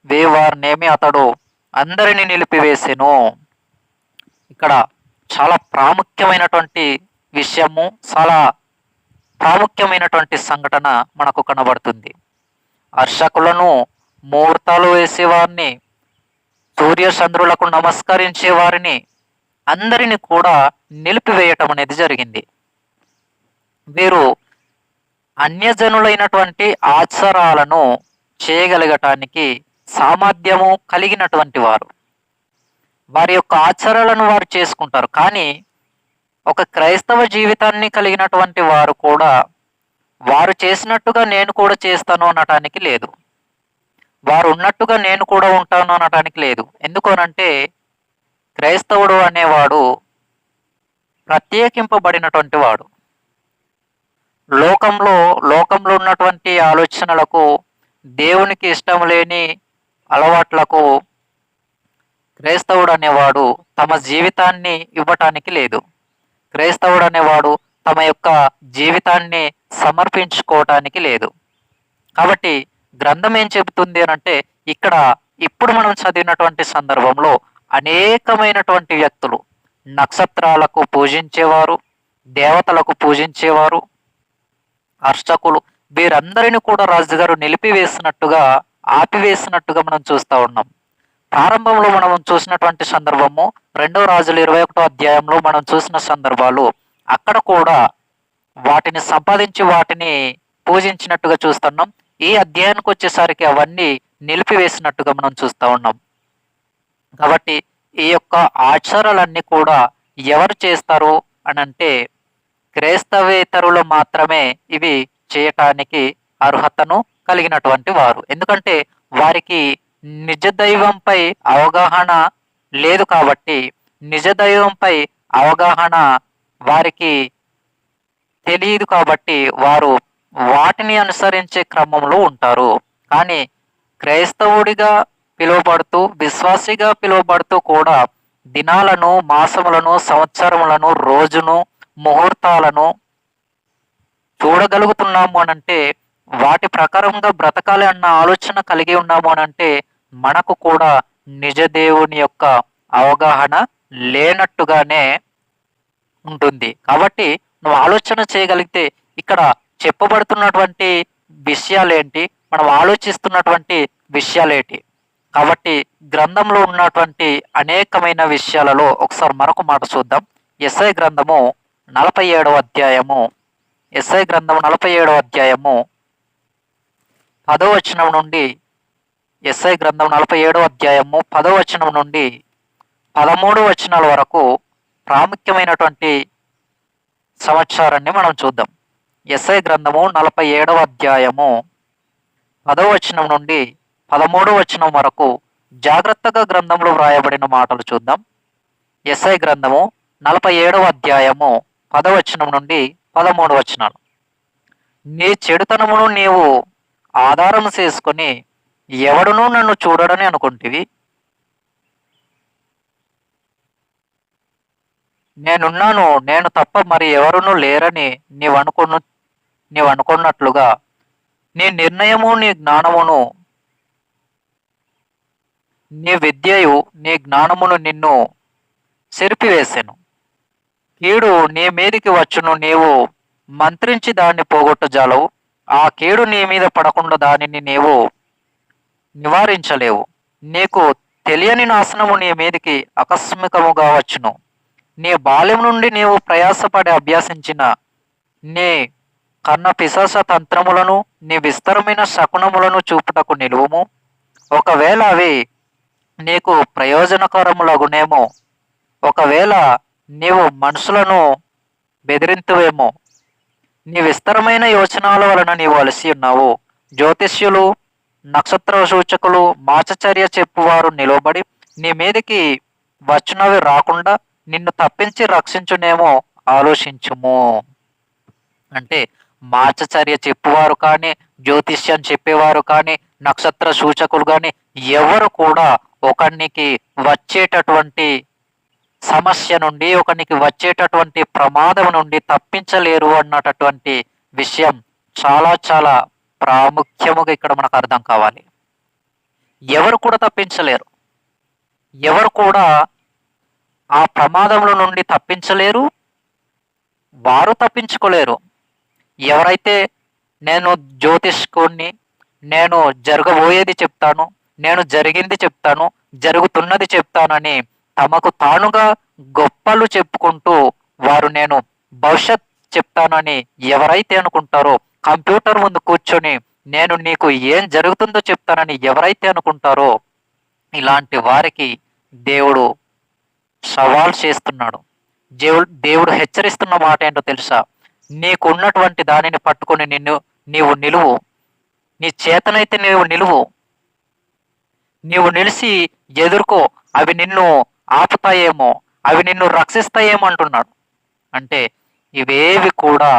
వేవారినేమి అతడు అందరిని నిలిపివేసెను. ఇక్కడ చాలా ప్రాముఖ్యమైనటువంటి విషయము, చాలా ప్రాముఖ్యమైనటువంటి సంఘటన మనకు కనబడుతుంది. అర్చకులను, ముహూర్తాలు వేసేవారిని, సూర్యచంద్రులకు నమస్కరించే వారిని అందరిని కూడా నిలిపివేయటం అనేది జరిగింది. వీరు అన్యజనులైనటువంటి ఆచారాలను చేయగలగటానికి సామర్థ్యము కలిగినటువంటి వారు. వారి యొక్క ఆచారాలను వారు చేసుకుంటారు. కానీ ఒక క్రైస్తవ జీవితాన్ని కలిగినటువంటి వారు కూడా వారు చేసినట్టుగా నేను కూడా చేస్తాను అనటానికి లేదు. వారు ఉన్నట్టుగా నేను కూడా ఉంటాను అనటానికి లేదు. ఎందుకనంటే క్రైస్తవుడు అనేవాడు ప్రత్యేకింపబడినటువంటి వాడు. లోకంలో ఉన్నటువంటి ఆలోచనలకు, దేవునికి ఇష్టం లేని అలవాట్లకు క్రైస్తవుడు అనేవాడు తమ జీవితాన్ని ఇవ్వటానికి లేదు. క్రైస్తవుడు అనేవాడు తమ యొక్క జీవితాన్ని సమర్పించుకోవటానికి లేదు. కాబట్టి గ్రంథం ఏం చెబుతుంది అనంటే, ఇక్కడ ఇప్పుడు మనం చదివినటువంటి సందర్భంలో అనేకమైనటువంటి వ్యక్తులు నక్షత్రాలకు పూజించేవారు, దేవతలకు పూజించేవారు, అర్చకులు, వీరందరిని కూడా రాజుగారు నిలిపివేసినట్టుగా, ఆపివేసినట్టుగా మనం చూస్తూ ఉన్నాం. ప్రారంభంలో మనం చూసినటువంటి సందర్భము 2 రాజులు 21 అధ్యాయంలో మనం చూసిన సందర్భాలు, అక్కడ కూడా వాటిని సంపాదించి వాటిని పూజించినట్టుగా చూస్తున్నాం. ఈ అధ్యాయానికి వచ్చేసరికి అవన్నీ నిలిపివేసినట్టుగా మనం చూస్తూ ఉన్నాం. కాబట్టి ఈ యొక్క ఆచారాలన్నీ కూడా ఎవరు చేస్తారు అనంటే, క్రైస్తవేతరులు మాత్రమే ఇవి చేయటానికి అర్హతను కలిగినటువంటి వారు. ఎందుకంటే వారికి నిజ దైవంపై అవగాహన లేదు కాబట్టి, నిజ దైవంపై అవగాహన వారికి తెలియదు కాబట్టి వారు వాటిని అనుసరించే క్రమంలో ఉంటారు. కానీ క్రైస్తవుడిగా పిలువబడుతూ, విశ్వాసిగా పిలువబడుతూ కూడా దినాలను, మాసములను, సంవత్సరములను, రోజును, ముహూర్తాలను చూడగలుగుతున్నాము అనంటే, వాటి ప్రకారంగా బ్రతకాలి అన్న ఆలోచన కలిగి ఉన్నాము అనంటే, మనకు కూడా నిజ దేవుని యొక్క అవగాహన లేనట్టుగానే ఉంటుంది. కాబట్టి నువ్వు ఆలోచన చేయగలిగితే ఇక్కడ చెప్పబడుతున్నటువంటి విషయాలేంటి, మనం ఆలోచిస్తున్నటువంటి విషయాలేంటి. కాబట్టి గ్రంథంలో ఉన్నటువంటి అనేకమైన విషయాలలో ఒకసారి మరొక మాట చూద్దాం. యెషయా గ్రంథము 47వ అధ్యాయము, యెషయా గ్రంథము 47వ అధ్యాయము 10వ వచనం నుండి, యెషయా గ్రంథం 47వ అధ్యాయము 10వ వచనం నుండి 13 వచనాల వరకు ప్రాముఖ్యమైనటువంటి సమాచారాన్ని మనం చూద్దాం. యెషయా గ్రంథము 47వ అధ్యాయము 10వ వచనం నుండి 13వ వచనం వరకు జాగ్రత్తగా గ్రంథంలో వ్రాయబడిన మాటలు చూద్దాం. యెషయా గ్రంథము 47వ అధ్యాయము 10వ వచనం నుండి 13 వచనాలు. నీ చెడుతనమును నీవు ఆధారము చేసుకొని ఎవడునూ నన్ను చూడడని అనుకుంటివి. నేనున్నాను, నేను తప్ప మరి ఎవరునూ లేరని నీవనుకున్నట్లుగా నీ నిర్ణయము, నీ జ్ఞానమును, నీ విద్యయు, నీ జ్ఞానమును నిన్ను చెరిపివేసెను. కీడు నీ మీదికి వచ్చును, నీవు మంత్రించి దాన్ని పోగొట్టజాలవు. ఆ కీడు నీ మీద పడకుండా దానిని నీవు నివారించలేవు. నీకు తెలియని నాశనము నీ మీదికి ఆకస్మికముగా వచ్చును. నీ బాల్యం నుండి నీవు ప్రయాసపడి అభ్యాసించిన నీ కన్న పిశాచ తంత్రములను, నీ విస్తరమైన శకునములను చూపుటకు నిలువుము. ఒకవేళ అవి నీకు ప్రయోజనకరములగునేమో, ఒకవేళ నీవు మనుషులను బెదిరింతువేమో. నీ విస్తరమైన యోచనాల వలన నీవు అలసి ఉన్నావు. జ్యోతిష్యులు, నక్షత్ర సూచకులు, మాచచర్య చెప్పువారు నిలబడి నీ మీదికి వచ్చినవి రాకుండా నిన్ను తప్పించి రక్షించునేమో ఆలోచించుము. అంటే మాచచర్య చెప్పువారు కానీ, జ్యోతిష్యం చెప్పేవారు కానీ, నక్షత్ర సూచకులు కానీ ఎవరు కూడా ఒకనికి వచ్చేటటువంటి సమస్య నుండి, ఒకనికి వచ్చేటటువంటి ప్రమాదం నుండి తప్పించలేరు అన్నటటువంటి విషయం చాలా చాలా ప్రాముఖ్యముగా ఇక్కడ మనకు అర్థం కావాలి. ఎవరు కూడా తప్పించలేరు, ఎవరు కూడా ఆ ప్రమాదంలో నుండి తప్పించలేరు, వారు తప్పించుకోలేరు. ఎవరైతే నేను జ్యోతిష్కుణ్ణి, నేను జరగబోయేది చెప్తాను, నేను జరిగింది చెప్తాను, జరుగుతున్నది చెప్తానని తమకు తానుగా గొప్పలు చెప్పుకుంటూ వారు నేను భవిష్యత్ చెప్తానని ఎవరైతే అనుకుంటారో, కంప్యూటర్ ముందు కూర్చొని నేను నీకు ఏం జరుగుతుందో చెప్తానని ఎవరైతే అనుకుంటారో, ఇలాంటి వారికి దేవుడు సవాల్ చేస్తున్నాడు. దేవుడు హెచ్చరిస్తున్న మాట ఏంటో తెలుసా? నీకున్నటువంటి దానిని పట్టుకొని నీవు నిలువు. నీ చేతనైతే నీవు నిలిచి ఎదుర్కో. అవి నిన్ను ఆపుతాయేమో, అవి నిన్ను రక్షిస్తాయేమో అంటున్నాడు. అంటే ఇవేవి కూడా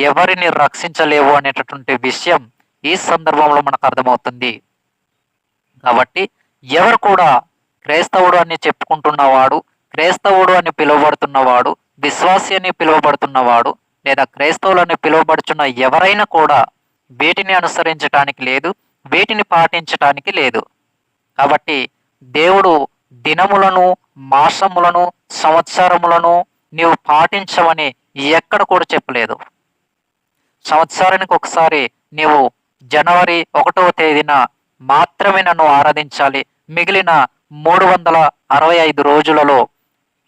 ఎవరిని రక్షించలేవు అనేటటువంటి విషయం ఈ సందర్భంలో మనకు అర్థమవుతుంది. కాబట్టి ఎవరు కూడా క్రైస్తవుడు అని చెప్పుకుంటున్నవాడు, క్రైస్తవుడు అని పిలువబడుతున్నవాడు, విశ్వాసి అని పిలువబడుతున్నవాడు, లేదా క్రైస్తవులని పిలువబడుచున్న ఎవరైనా కూడా వీటిని అనుసరించటానికి లేదు, వీటిని పాటించటానికి లేదు. కాబట్టి దేవుడు దినములను, మాసములను, సంవత్సరములను నీవు పాటించమని ఎక్కడ కూడా చెప్పలేదు. సంవత్సరానికి ఒకసారి నీవు జనవరి 1వ తేదీన మాత్రమే నన్ను ఆరాధించాలి, మిగిలిన 365 రోజులలో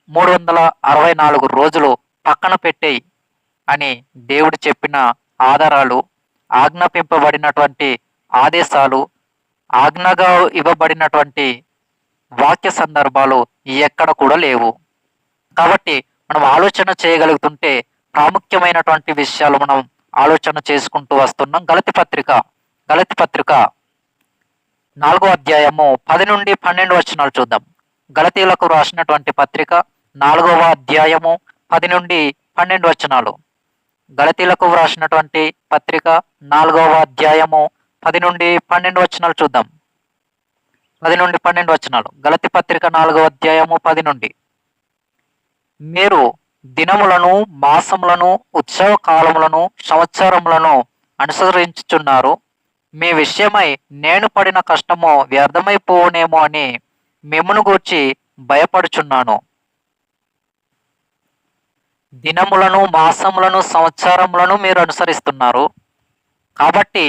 364 రోజులు పక్కన పెట్టేయి అని దేవుడు చెప్పిన ఆధారాలు, ఆజ్ఞాపింపబడినటువంటి ఆదేశాలు, ఆజ్ఞగా ఇవ్వబడినటువంటి వాక్య సందర్భాలు ఎక్కడ కూడా లేవు. కాబట్టి మనం ఆలోచన చేయగలుగుతుంటే ప్రాముఖ్యమైనటువంటి విషయాలు మనం ఆలోచన చేసుకుంటూ వస్తున్నాం. గలతీ పత్రిక 4వ అధ్యాయము 10 నుండి 12 వచనాలు చూద్దాం. గలతీలకు రాసినటువంటి పత్రిక 4వ అధ్యాయము 10 నుండి 12 వచనాలు. గలతీలకు రాసినటువంటి పత్రిక 4వ అధ్యాయము 10 నుండి 12 వచనాలు చూద్దాం. 10 నుండి 12 వచనాలు. గలతీ పత్రిక 4వ అధ్యాయము 10 నుండి. మీరు దినములను, మాసములను, ఉత్సవ కాలములను, సంవత్సరములను అనుసరించుచున్నారు. మీ విషయమై నేను పడిన కష్టము వ్యర్థమైపోనేమో అని మిమ్మును గూర్చి భయపడుచున్నాను. దినములను, మాసములను, సంవత్సరములను మీరు అనుసరిస్తున్నారు. కాబట్టి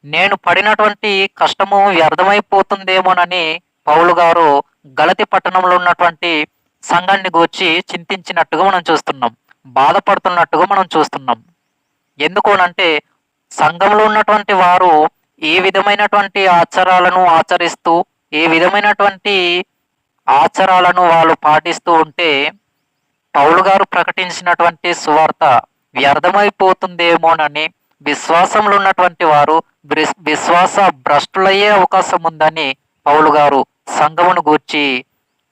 నేను పడినటువంటి కష్టము వ్యర్థమైపోతుందేమోనని పౌలు గారు గలతీ పట్టణంలో ఉన్నటువంటి సంఘాన్ని గూర్చి చింతించినట్టుగా మనం చూస్తున్నాం, బాధపడుతున్నట్టుగా మనం చూస్తున్నాం. ఎందుకోనంటే సంఘంలో ఉన్నటువంటి వారు ఈ విధమైనటువంటి ఆచారాలను ఆచరిస్తూ, ఈ విధమైనటువంటి ఆచారాలను వాళ్ళు పాటిస్తూ ఉంటే పౌలు గారు ప్రకటించినటువంటి సువార్త వ్యర్థమైపోతుందేమోనని విశ్వాసంలో ఉన్నటువంటి వారు విశ్వాస భ్రష్టులయ్యే అవకాశం ఉందని పౌలు గారు సంఘమును గూర్చి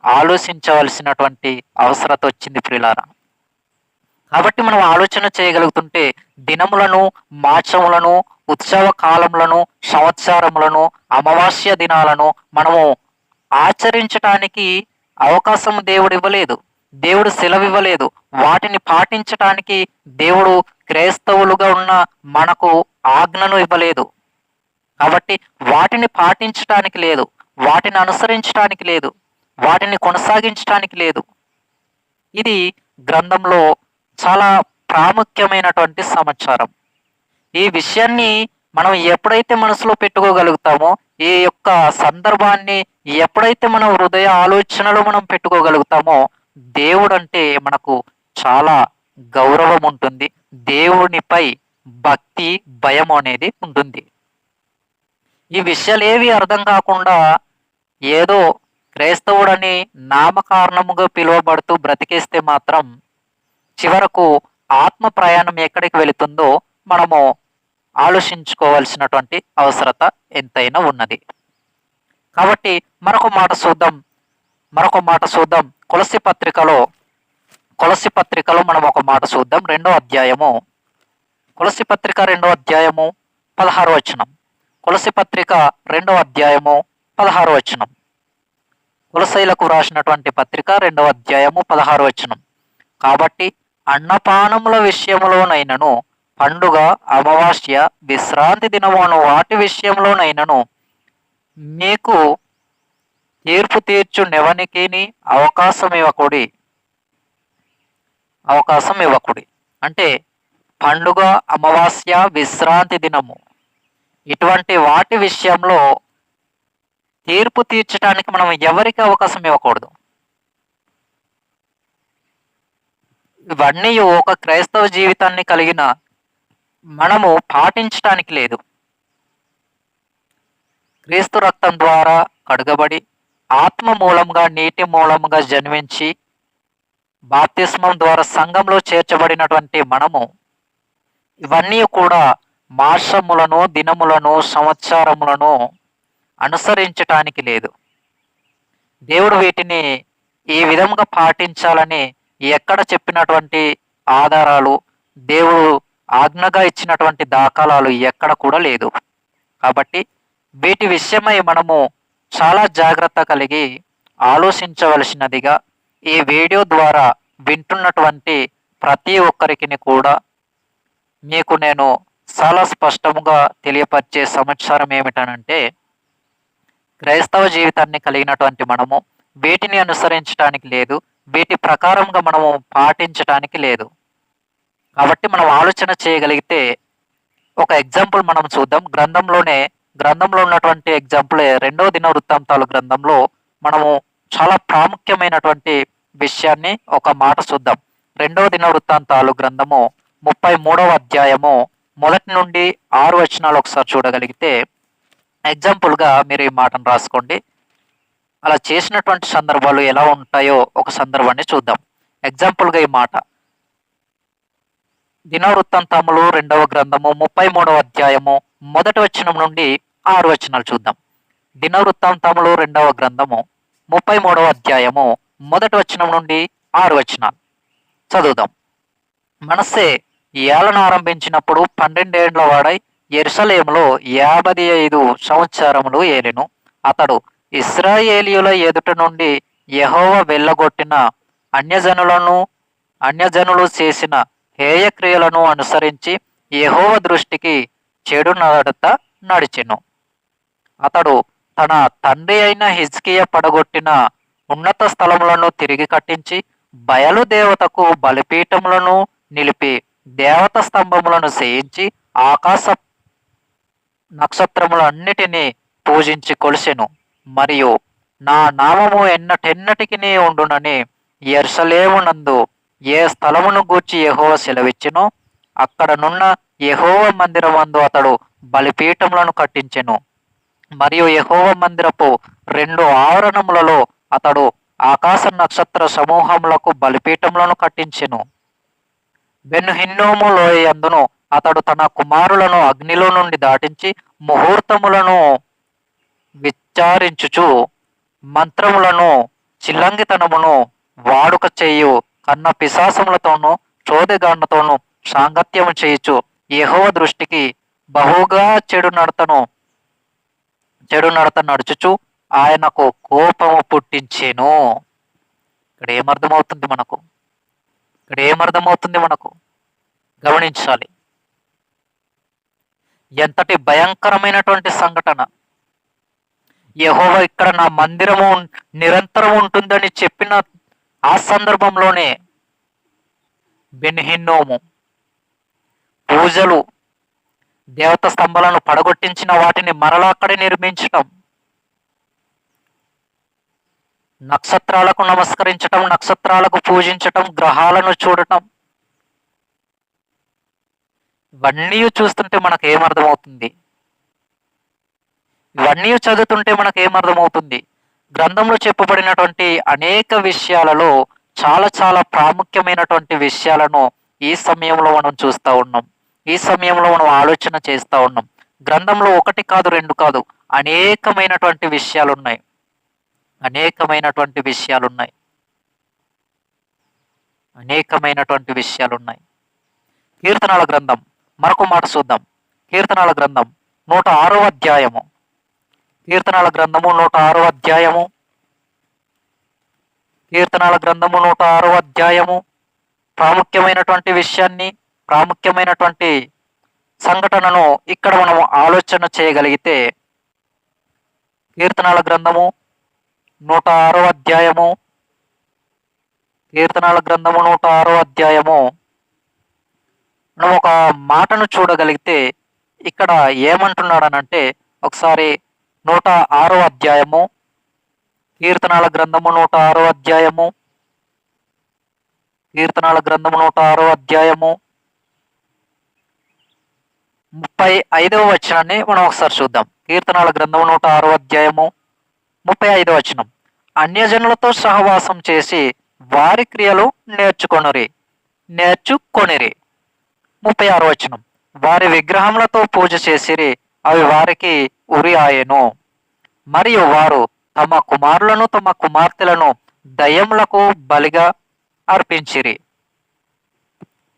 ఆలోచించవలసినటువంటి అవసరత వచ్చింది ప్రియులారా. కాబట్టి మనం ఆలోచన చేయగలుగుతుంటే దినములను, మాసములను, ఉత్సవ కాలములను, సంవత్సరములను, అమావాస్య దినాలను మనము ఆచరించటానికి అవకాశం దేవుడు ఇవ్వలేదు, దేవుడు సెలవివ్వలేదు. వాటిని పాటించటానికి దేవుడు క్రైస్తవులుగా ఉన్న మనకు ఆజ్ఞను ఇవ్వలేదు. కాబట్టి వాటిని పాటించటానికి లేదు, వాటిని అనుసరించటానికి లేదు, వాటిని కొనసాగించటానికి లేదు. ఇది గ్రంథంలో చాలా ప్రాముఖ్యమైనటువంటి సమాచారం. ఈ విషయాన్ని మనం ఎప్పుడైతే మనసులో పెట్టుకోగలుగుతామో, ఈ యొక్క సందర్భాన్ని ఎప్పుడైతే మనం హృదయ ఆలోచనలో మనం పెట్టుకోగలుగుతామో, దేవుడు అంటే మనకు చాలా గౌరవం ఉంటుంది, దేవునిపై భక్తి, భయం అనేది ఉంటుంది. ఈ విషయాలు ఏవి అర్థం కాకుండా ఏదో క్రైస్తవుడని నామకారణముగా పిలువబడుతూ బ్రతికేస్తే మాత్రం చివరకు ఆత్మ ప్రయాణం ఎక్కడికి వెళుతుందో మనము ఆలోచించుకోవాల్సినటువంటి అవసరత ఎంతైనా ఉన్నది. కాబట్టి మరొక మాట చూద్దాం. కొలస్సీ పత్రికలో మనం ఒక మాట చూద్దాం. 2వ అధ్యాయము, కొలస్సీ పత్రిక 2వ అధ్యాయము 16వ వచనం. కొలస్సీ పత్రిక 2వ అధ్యాయము 16వ వచనం. కొలస్సీలకు రాసినటువంటి పత్రిక 2వ అధ్యాయము 16వ వచనం. కాబట్టి అన్నపానముల విషయములోనైనను, పండుగ, అమావాస్య, విశ్రాంతి దినమును వాటి విషయంలోనైనను మీకు తీర్పు తీర్చునెవనికిని అవకాశం ఇవ్వకుడి. అంటే పండుగ, అమావాస్య, విశ్రాంతి దినము ఇటువంటి వాటి విషయంలో తీర్పు తీర్చడానికి మనం ఎవరికి అవకాశం ఇవ్వకూడదు. ఇవన్నీ ఒక క్రైస్తవ జీవితాన్ని కలిగిన మనము పాటించటానికి లేదు. క్రీస్తు రక్తం ద్వారా కడగబడి, ఆత్మ మూలంగా, నీటి మూలంగా జన్మించి, బాప్తిస్మం ద్వారా సంఘంలో చేర్చబడినటువంటి మనము ఇవన్నీ కూడా మాసములను, దినములను, సంవత్సరములను అనుసరించటానికి లేదు. దేవుడు వీటిని ఈ విధంగా పాటించాలని ఎక్కడ చెప్పినటువంటి ఆధారాలు, దేవుడు ఆజ్ఞగా ఇచ్చినటువంటి దాఖలాలు ఎక్కడ కూడా లేదు. కాబట్టి వీటి విషయమై మనము చాలా జాగ్రత్త కలిగి ఆలోచించవలసినదిగా ఈ వీడియో ద్వారా వింటున్నటువంటి ప్రతి ఒక్కరికి కూడా మీకు నేను చాలా స్పష్టంగా తెలియపరిచే సమాచారం ఏమిటనంటే, క్రైస్తవ జీవితాన్ని కలిగినటువంటి మనము వీటిని అనుసరించడానికి లేదు, వీటి ప్రకారంగా మనము పాటించటానికి లేదు. కాబట్టి మనం ఆలోచన చేయగలిగితే ఒక ఎగ్జాంపుల్ మనం చూద్దాం. గ్రంథంలో ఉన్నటువంటి ఎగ్జాంపులే రెండవ దినవృత్తాంతాలు గ్రంథంలో మనము చాలా ప్రాముఖ్యమైనటువంటి విషయాన్ని ఒక మాట చూద్దాం. రెండవ దినవృత్తాంతాలు గ్రంథము 33వ అధ్యాయము 1 నుండి 6 వచనాలు ఒకసారి చూడగలిగితే, ఎగ్జాంపుల్గా మీరు ఈ మాటను రాసుకోండి. అలా చేసినటువంటి సందర్భాలు ఎలా ఉంటాయో ఒక సందర్భాన్ని చూద్దాం. ఎగ్జాంపుల్గా ఈ మాట, దినవృత్తాంతములు 2వ గ్రంథము 33వ అధ్యాయము 1 వచనం నుండి 6 వచనాలు చూద్దాం. దినవృత్తాంతములు 2వ గ్రంథము 33వ అధ్యాయము 1 వచనం నుండి 6 వచనాలు చదువుదాం. మనస్సే ఏలన ఆరంభించినప్పుడు 12 ఏండ్ల వాడై యెరూషలేములో 55 సంవత్సరములు ఏలెను. అతడు ఇశ్రాయేలీయుల ఎదుట నుండి యెహోవా వెళ్ళగొట్టిన అన్యజనులు చేసిన హేయక్రియలను అనుసరించి యెహోవా దృష్టికి చెడు నడత నడిచెను. అతడు తన తండ్రి అయిన హిజ్కియా పడగొట్టిన ఉన్నత స్థలములను తిరిగి కట్టించి బయలు దేవతకు బలిపీఠములను నిలిపి దేవత స్తంభములను చేయించి ఆకాశ నక్షత్రములన్నిటినీ పూజించి కొలిసెను. మరియు నా నామము ఎన్నటెన్నటికి ఉండునని యెరూషలేమునందు ఏ స్థలమును గూర్చి యెహోవా సెలవిచ్చెనో అక్కడనున్న యెహోవా మందిరమందు అతడు బలిపీఠములను కట్టించెను. మరియు యెహోవా మందిరపు 2 ఆవరణములలో అతడు ఆకాశ నక్షత్ర సమూహములకు బలిపీఠములను కట్టించెను. బెన్ హిన్నోము లోయ యందును అతడు తన కుమారులను అగ్నిలో నుండి దాటించి ముహూర్తములను విచారించుచు మంత్రములను చిల్లంగితనమును వాడుక చేయు కన్న పిశాసములతోనూ చోదెగాండ్లతోనూ సాంగత్యము చేయుచు యెహోవా దృష్టికి బహుగా చెడు నడత నడుచుచు ఆయనకు కోపము పుట్టించెను. ఇక్కడ ఏమర్థమవుతుంది మనకు గమనించాలి. ఎంతటి భయంకరమైనటువంటి సంఘటన! యెహోవా ఇక్కడ నా మందిరము నిరంతరం ఉంటుందని చెప్పిన ఆ సందర్భంలోనే బెన్ హిన్నోము పూజలు, దేవత స్తంభాలను పడగొట్టించిన వాటిని మరలా అక్కడే నిర్మించటం, నక్షత్రాలకు నమస్కరించటం, నక్షత్రాలకు పూజించటం, గ్రహాలను చూడటం, ఇవన్నీ చూస్తుంటే మనకు ఏమర్థమవుతుంది? ఇవన్నీ చదువుతుంటే మనకు ఏమర్థమవుతుంది? గ్రంథంలో చెప్పబడినటువంటి అనేక విషయాలలో చాలా చాలా ప్రాముఖ్యమైనటువంటి విషయాలను ఈ సమయంలో మనం చూస్తూ ఉన్నాం. ఈ సమయంలో మనం ఆలోచన చేస్తూ ఉన్నాం. గ్రంథంలో 1 కాదు 2 కాదు అనేకమైనటువంటి విషయాలున్నాయి. అనేకమైనటువంటి విషయాలున్నాయి. కీర్తనాల గ్రంథం మరొక మాట చూద్దాం. కీర్తనాల గ్రంథం 106వ అధ్యాయము. కీర్తనాల గ్రంథము 106వ అధ్యాయము. కీర్తనాల గ్రంథము 106వ అధ్యాయము ప్రాముఖ్యమైనటువంటి సంఘటనను ఇక్కడ మనము ఆలోచన చేయగలిగితే, కీర్తనాల గ్రంథము 106వ అధ్యాయము. కీర్తనాల గ్రంథము 106వ అధ్యాయము మనం ఒక మాటను చూడగలిగితే ఇక్కడ ఏమంటున్నాడనంటే, ఒకసారి 106వ అధ్యాయము, కీర్తనాల గ్రంథము 106వ అధ్యాయము, కీర్తనాల గ్రంథము 106వ అధ్యాయము 35వ వచనాన్ని మనం ఒకసారి చూద్దాం. కీర్తనాల గ్రంథము 106వ అధ్యాయము 35వ వచనం, అన్యజనులతో సహవాసం చేసి వారి క్రియలు నేర్చుకొనిరి. 36వ వచనం, వారి విగ్రహములతో పూజ చేసిరి, అవి వారికి ఉరి ఆయెను. మరియు వారు తమ కుమారులను తమ కుమార్తెలను దయ్యములకు బలిగా అర్పించిరి.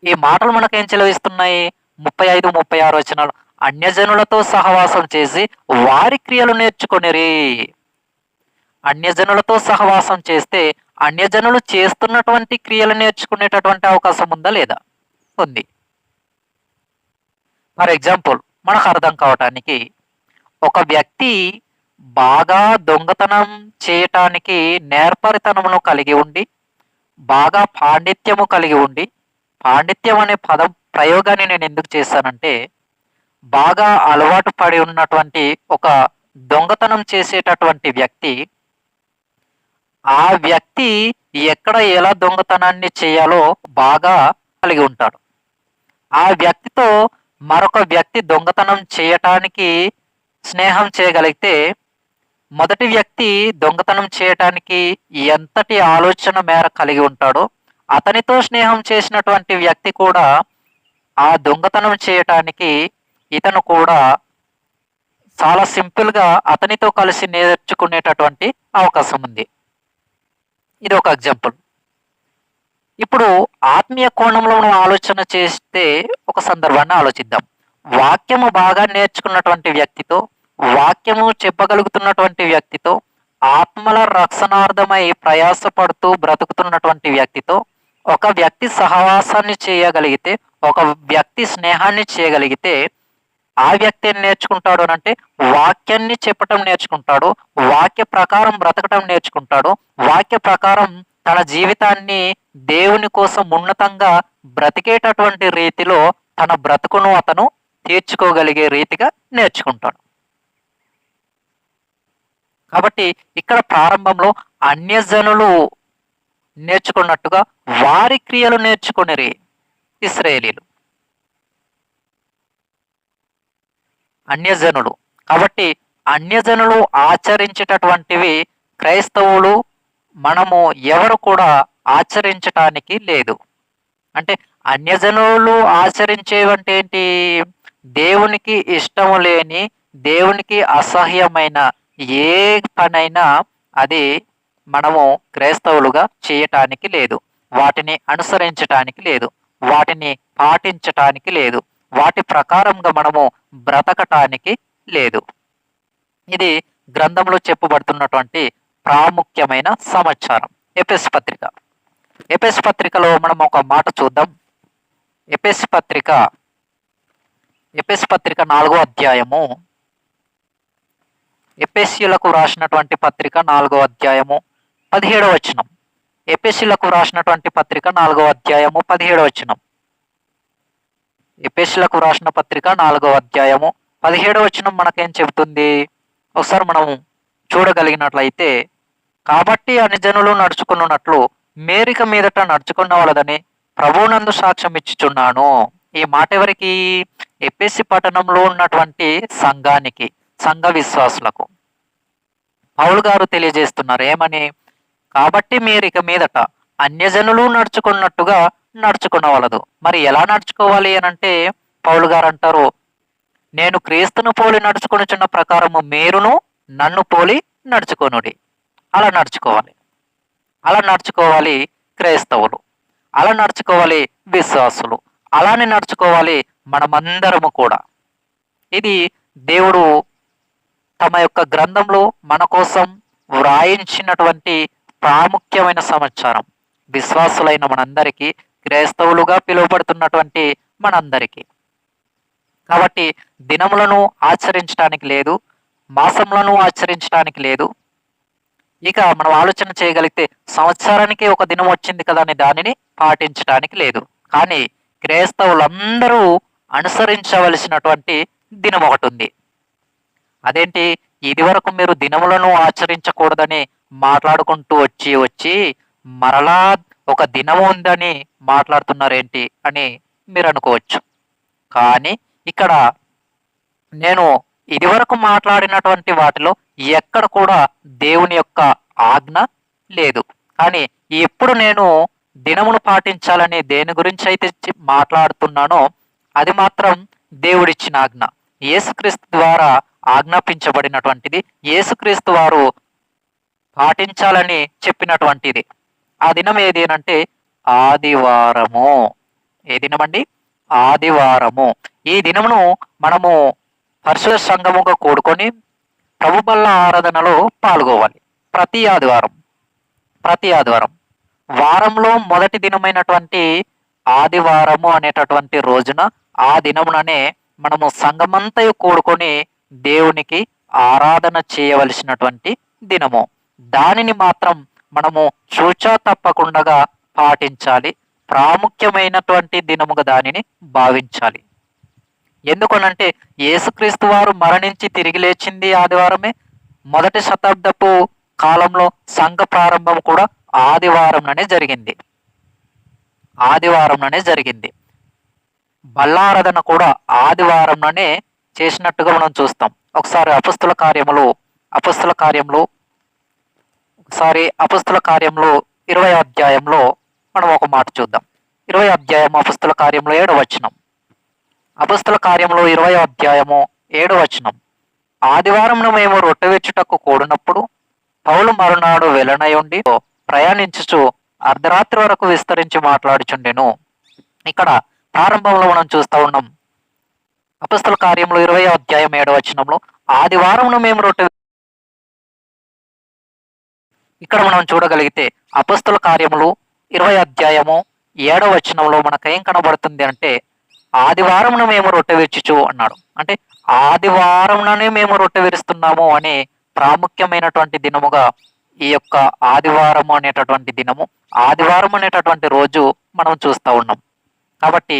ఈ మాటలు మనకేం చెలవిస్తున్నాయి? 35, 36 వచనాలు. అన్యజనులతో సహవాసం చేసి వారి క్రియలు నేర్చుకొనిరి. అన్యజనులతో సహవాసం చేస్తే అన్యజనులు చేస్తున్నటువంటి క్రియలు నేర్చుకునేటటువంటి అవకాశం ఉందా లేదా? ఉంది. ఫర్ ఎగ్జాంపుల్ మనకు అర్థం కావటానికి, ఒక వ్యక్తి బాగా దొంగతనం చేయటానికి నేర్పరితనమును కలిగి ఉండి, బాగా పాండిత్యము కలిగి ఉండి, పాండిత్యం అనే పదం ప్రయోగాన్ని నేను ఎందుకు చేశానంటే, బాగా అలవాటు పడి ఉన్నటువంటి ఒక దొంగతనం చేసేటటువంటి వ్యక్తి, ఆ వ్యక్తి ఎక్కడ ఎలా దొంగతనాన్ని చేయాలో బాగా కలిగి ఉంటాడు. ఆ వ్యక్తితో మరొక వ్యక్తి దొంగతనం చేయటానికి స్నేహం చేయగలిగితే, మొదటి వ్యక్తి దొంగతనం చేయటానికి ఎంతటి ఆలోచన మేర కలిగి ఉంటాడో, అతనితో స్నేహం చేసినటువంటి వ్యక్తి కూడా ఆ దొంగతనం చేయటానికి ఇతను కూడా చాలా సింపుల్‌గా అతనితో కలిసి నేర్చుకునేటటువంటి అవకాశం ఉంది. ఇది ఒక ఎగ్జాంపుల్. ఇప్పుడు ఆత్మీయ కోణంలో మనం ఆలోచన చేస్తే ఒక సందర్భాన్ని ఆలోచిద్దాం. వాక్యము బాగా నేర్చుకున్నటువంటి వ్యక్తితో, వాక్యము చెప్పగలుగుతున్నటువంటి వ్యక్తితో, ఆత్మల రక్షణార్థమై ప్రయాసపడుతూ బ్రతుకుతున్నటువంటి వ్యక్తితో ఒక వ్యక్తి సహవాసాన్ని చేయగలిగితే, ఒక వ్యక్తి స్నేహాన్ని చేయగలిగితే, ఆ వ్యక్తి ఏం నేర్చుకుంటాడు అనంటే వాక్యాన్ని చెప్పటం నేర్చుకుంటాడు, వాక్య ప్రకారం బ్రతకటం నేర్చుకుంటాడు, వాక్య ప్రకారం తన జీవితాన్ని దేవుని కోసం ఉన్నతంగా బ్రతికేటటువంటి రీతిలో తన బ్రతుకును అతను తీర్చుకోగలిగే రీతిగా నేర్చుకుంటాడు. కాబట్టి ఇక్కడ ప్రారంభంలో అన్యజనులు నేర్చుకున్నట్టుగా వారి క్రియలు నేర్చుకొనిరి ఇశ్రాయేలీయులు. అన్యజనులు కాబట్టి అన్యజనులు ఆచరించేటటువంటివి క్రైస్తవులు మనము ఎవరు కూడా ఆచరించటానికి లేదు. అంటే అన్యజనులు ఆచరించేవంటే ఏంటి? దేవునికి ఇష్టము లేని, దేవునికి అసహ్యమైన ఏ పనైనా అది మనము క్రైస్తవులుగా చేయటానికి లేదు, వాటిని అనుసరించటానికి లేదు, వాటిని పాటించటానికి లేదు, వాటి ప్రకారంగా మనము బ్రతకటానికి లేదు. ఇది గ్రంథంలో చెప్పబడుతున్నటువంటి ప్రాముఖ్యమైన సమాచారం. ఎఫెసు పత్రిక, ఎఫెసు పత్రికలో మనం ఒక మాట చూద్దాం. ఎఫెసు పత్రిక 4వ అధ్యాయము, ఎఫెసీయులకు రాసినటువంటి పత్రిక 4వ అధ్యాయము 17వ వచనం. ఎఫెసీయులకు రాసినటువంటి పత్రిక 4వ అధ్యాయము 17వ వచనం. ఎఫెసీయులకు రాసిన పత్రిక 4వ అధ్యాయము 17వ వచనం మనకేం చెబుతుంది? ఒకసారి మనం చూడగలిగినట్లయితే, కాబట్టి అన్యజనులు నడుచుకున్నట్లు మేరిక మీదట నడుచుకున్నవలదని ప్రభువునందు సాక్ష్యం ఇచ్చుచున్నాను. ఈ మాట ఎవరికి? ఎఫెసీ పట్టణంలో ఉన్నటువంటి సంఘానికి, సంఘ విశ్వాసులకు పౌలు గారు తెలియజేస్తున్నారు. ఏమని? కాబట్టి మీరు ఇక మీదట అన్యజనులు నడుచుకున్నట్టుగా నడుచుకునవలదు. మరి ఎలా నడుచుకోవాలి అనంటే పౌలు గారు అంటారు, నేను క్రీస్తును పోలి నడుచుకొనుచున్న ప్రకారము మీరును నన్ను పోలి నడుచుకొనుడి. అలా నడుచుకోవాలి. అలా నడుచుకోవాలి క్రైస్తవులు, అలా నడుచుకోవాలి విశ్వాసులు, అలానే నడుచుకోవాలి మనమందరము కూడా. ఇది దేవుడు తమ యొక్క గ్రంథంలో మన కోసం వ్రాయించినటువంటి ప్రాముఖ్యమైన సమాచారం. విశ్వాసులైన మనందరికీ, క్రైస్తవులుగా పిలువబడుతున్నటువంటి మనందరికీ. కాబట్టి దినములను ఆచరించడానికి లేదు, మాసములను ఆచరించడానికి లేదు. ఇక మనం ఆలోచన చేయగలిగితే సంవత్సరానికి ఒక దినం వచ్చింది కదా అని దానిని పాటించడానికి లేదు. కానీ క్రైస్తవులందరూ అనుసరించవలసినటువంటి దినం ఒకటి ఉంది. అదేంటి? ఇది వరకు మీరు దినములను ఆచరించకూడదని మాట్లాడుకుంటూ వచ్చి మరలా ఒక దినము ఉందని మాట్లాడుతున్నారేంటి అని మీరు అనుకోవచ్చు. కానీ ఇక్కడ నేను ఇదివరకు మాట్లాడినటువంటి వాటిలో ఎక్కడ కూడా దేవుని యొక్క ఆజ్ఞ లేదు. కానీ ఎప్పుడు నేను దినమును పాటించాలని దేని గురించి అయితే మాట్లాడుతున్నానో అది మాత్రం దేవుడిచ్చిన ఆజ్ఞ, యేసుక్రీస్తు ద్వారా ఆజ్ఞాపించబడినటువంటిది, యేసుక్రీస్తు వారు పాటించాలని చెప్పినటువంటిది. ఆ దినం ఏది అంటే ఆదివారము. ఏ దినమండి? ఆదివారము. ఈ దినమును మనము పరిశుద్ధ సంఘముగా కూడుకొని ప్రభు బల్ల ఆరాధనలో పాల్గొవాలి. ప్రతి ఆదివారం. ప్రతి ఆదివారం. వారంలో మొదటి దినమైనటువంటి ఆదివారము అనేటటువంటి రోజున ఆ దినముననే మనము సంఘమంతయు కూడుకొని దేవునికి ఆరాధన చేయవలసినటువంటి దినము. దానిని మాత్రం మనము చూచా తప్పకుండా పాటించాలి. ప్రాముఖ్యమైనటువంటి దినముగా దానిని భావించాలి. ఎందుకనంటే యేసుక్రీస్తు వారు మరణించి తిరిగి లేచింది ఆదివారమే. మొదటి శతాబ్దపు కాలంలో సంఘ ప్రారంభం కూడా ఆదివారంలోనే జరిగింది. ఆదివారంలోనే జరిగింది. బల్లారాధన కూడా ఆదివారంలోనే చేసినట్టుగా మనం చూస్తాం. ఒకసారి అపొస్తల కార్యములు అపొస్తల కార్యంలో 20వ అధ్యాయంలో మనం ఒక మాట చూద్దాం. 20వ అధ్యాయం అపొస్తల కార్యంలో 7వ వచనం. అపొస్తల కార్యంలో 20వ అధ్యాయము 7వ వచనం. ఆదివారంను మేము రొట్టె విచ్చుటకు కూడినప్పుడు పౌలు మరునాడు వెలనయుండి ప్రయాణించుచు అర్ధరాత్రి వరకు విస్తరించి మాట్లాడుచుండెను. ఇక్కడ ప్రారంభంలో మనం చూస్తూ ఉన్నాం. అపొస్తల కార్యంలో 20వ అధ్యాయం 7వ వచనంలో ఆదివారంను మేము రొట్టె. ఇక్కడ మనం చూడగలిగితే అపొస్తల కార్యములు 20వ అధ్యాయము 7వ వచనంలో మనకేం కనబడుతుంది అంటే ఆదివారంను మేము రొట్టె విరుచుచు అన్నాడు. అంటే ఆదివారంలోనే మేము రొట్టె విరుస్తున్నాము అనే ప్రాముఖ్యమైనటువంటి దినముగా ఈ యొక్క ఆదివారం అనేటటువంటి దినము, ఆదివారం అనేటటువంటి రోజు మనం చూస్తూ ఉన్నాం. కాబట్టి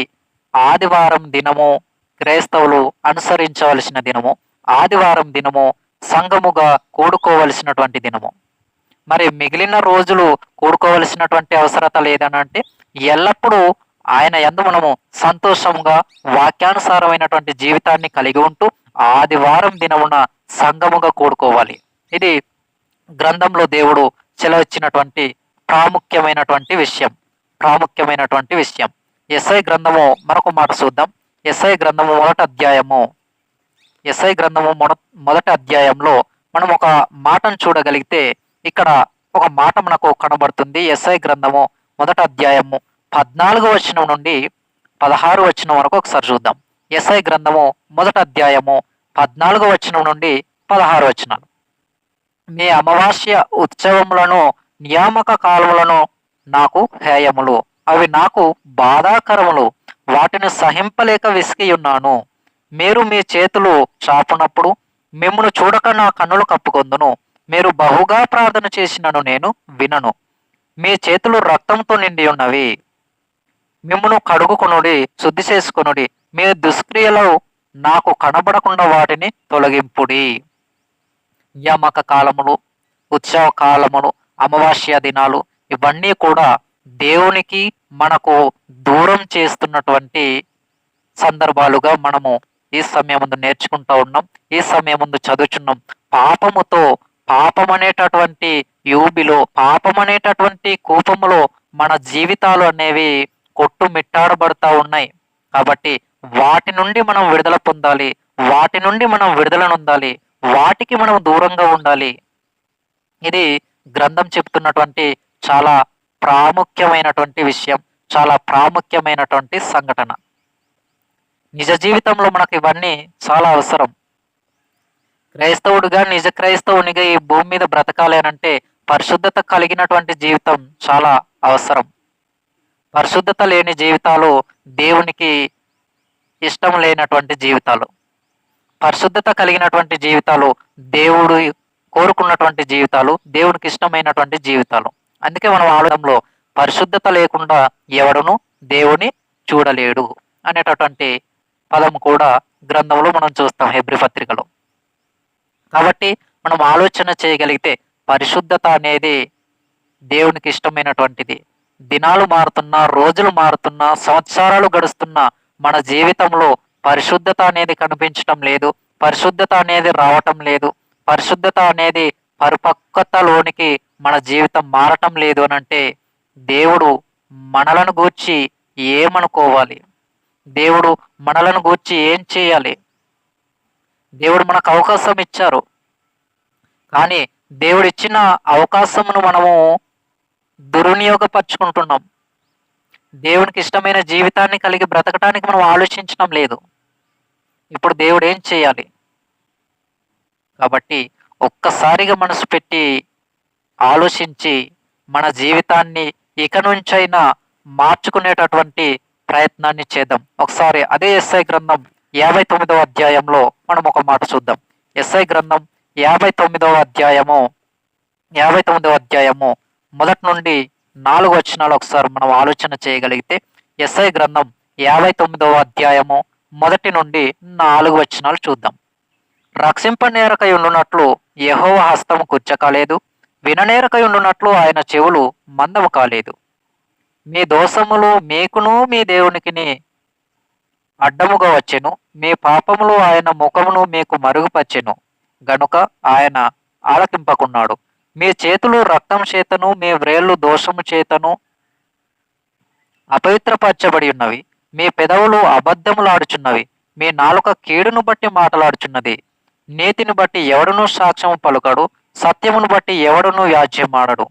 ఆదివారం దినము క్రైస్తవులు అనుసరించవలసిన దినము, ఆదివారం దినము సంఘముగా కూడుకోవలసినటువంటి దినము. మరి మిగిలిన రోజులు కూడుకోవలసినటువంటి అవసరత లేదనంటే ఎల్లప్పుడూ ఆయన యందు మనము సంతోషంగా వాక్యానుసారమైనటువంటి జీవితాన్ని కలిగి ఉంటూ ఆదివారం దినమున సంఘముగా కూడుకోవాలి. ఇది గ్రంథంలో దేవుడు సెలవిచ్చినటువంటి ప్రాముఖ్యమైనటువంటి విషయం. యెషయా గ్రంథము మరొక మాట చూద్దాం. యెషయా గ్రంథము మొదటి అధ్యాయంలో మనం ఒక మాటను చూడగలిగితే ఇక్కడ ఒక మాట మనకు కనబడుతుంది. యెషయా గ్రంథము మొదటి అధ్యాయము 14వ వచనం నుండి 16వ వచనం వరకు ఒకసారి చూద్దాం. యెషయా గ్రంథము మొదటి అధ్యాయము 14వ వచనం నుండి 16 వచనాలు. మీ అమావాస్య ఉత్సవములను నియామక కాలములను నాకు హేయములు, అవి నాకు బాధాకరములు, వాటిని సహింపలేక విసిగి ఉన్నాను. మీరు మీ చేతులు చాపునప్పుడు మిమ్మును చూడక నా కన్నులు కప్పుకొందును. మీరు బహుగా ప్రార్థన చేసినను నేను వినను. మీ చేతులు రక్తంతో నిండి ఉన్నవి. మిమ్మును కడుగుకొనుడి, శుద్ధి చేసుకొనుడి. మీ దుష్క్రియలు నాకు కనబడకుండా వాటిని తొలగింపుడి. నియామక కాలములు, ఉత్సవ కాలములు, అమావాస్య దినాలు ఇవన్నీ కూడా దేవునికి మనకు దూరం చేస్తున్నటువంటి సందర్భాలుగా మనము ఈ సమయం ముందు నేర్చుకుంటూ ఉన్నాం. ఈ సమయం ముందు చదువుచున్నాం. పాపం అనేటటువంటి యూబిలో, పాపం అనేటటువంటి కూపములో మన జీవితాలు అనేవి కొట్టుమిట్టాడబడతా ఉన్నాయి. కాబట్టి వాటి నుండి మనం విడుదల పొందాలి, వాటి నుండి మనం విడుదల నొందాలి, వాటికి మనం దూరంగా ఉండాలి. ఇది గ్రంథం చెప్తున్నటువంటి చాలా ప్రాముఖ్యమైనటువంటి విషయం, చాలా ప్రాముఖ్యమైనటువంటి సంఘటన. నిజ జీవితంలో మనకు ఇవన్నీ చాలా అవసరం. క్రైస్తవుడిగా, నిజ క్రైస్తవునిగా ఈ భూమి మీద బ్రతకాలి అనంటే పరిశుద్ధత కలిగినటువంటి జీవితం చాలా అవసరం. పరిశుద్ధత లేని జీవితాలు దేవునికి ఇష్టం లేనటువంటి జీవితాలు. పరిశుద్ధత కలిగినటువంటి జీవితాలు దేవుడు కోరుకున్నటువంటి జీవితాలు, దేవునికి ఇష్టమైనటువంటి జీవితాలు. అందుకే మనం ఆలోచనలో పరిశుద్ధత లేకుండా ఎవడును దేవుని చూడలేడు అనేటటువంటి పదం కూడా గ్రంథంలో మనం చూస్తాం, హెబ్రీ పత్రికలో. కాబట్టి మనం ఆలోచన చేయగలిగితే పరిశుద్ధత అనేది దేవునికి ఇష్టమైనటువంటిది. దినాలు మారుతున్నా, రోజులు మారుతున్నా, సంవత్సరాలు గడుస్తున్నా మన జీవితంలో పరిశుద్ధత అనేది కనిపించటం లేదు, పరిశుద్ధత అనేది రావటం లేదు, పరిశుద్ధత అనేది పరిపక్వతలోనికి మన జీవితం మారటం లేదు అని అంటే దేవుడు మనలను గూర్చి ఏమనుకోవాలి? దేవుడు మనలను గూర్చి ఏం చేయాలి? దేవుడు మనకు అవకాశం ఇచ్చారు, కానీ దేవుడు ఇచ్చిన అవకాశమును మనము దుర్వినియోగపరుచుకుంటున్నాం. దేవునికి ఇష్టమైన జీవితాన్ని కలిగి బ్రతకటానికి మనం ఆలోచించడం లేదు. ఇప్పుడు దేవుడు ఏం చేయాలి? కాబట్టి ఒక్కసారిగా మనసు పెట్టి ఆలోచించి మన జీవితాన్ని ఇక నుంచైనా మార్చుకునేటటువంటి ప్రయత్నాన్ని చేద్దాం. ఒకసారి అదే ఎస్ఐ గ్రంథం 59వ అధ్యాయంలో మనం ఒక మాట చూద్దాం. ఎస్ఐ గ్రంథం 59వ అధ్యాయము మొదటి నుండి 4 వచనాలు ఒకసారి మనం ఆలోచన చేయగలిగితే, ఎస్ఐ గ్రంథం 59వ అధ్యాయము మొదటి నుండి 4 వచనాలు చూద్దాం. రక్షింపనేరకై ఉండునట్లు యెహోవా హస్తము కూర్చకాలేదు, విననేరకై ఉండునట్లు ఆయన చెవులు మందము కాలేదు. మీ దోషములు మీకును మీ దేవునికిని అడ్డముగా వచ్చెను, మీ పాపములు ఆయన ముఖమును మీకు మరుగుపచ్చెను గనుక ఆయన ఆలకింపకున్నాడు. మీ చేతులు రక్తం చేతను, మీ వ్రేళ్లు దోషము చేతను అపవిత్రపరచబడి ఉన్నవి. మీ పెదవులు అబద్ధములాడుచున్నవి. మీ నాలుక కీడును బట్టి మాటలాడుచున్నది. నీతిని బట్టి ఎవడునూ సాక్ష్యము పలుకడు, సత్యమును బట్టి ఎవడునూ వ్యాజ్యమాడడు.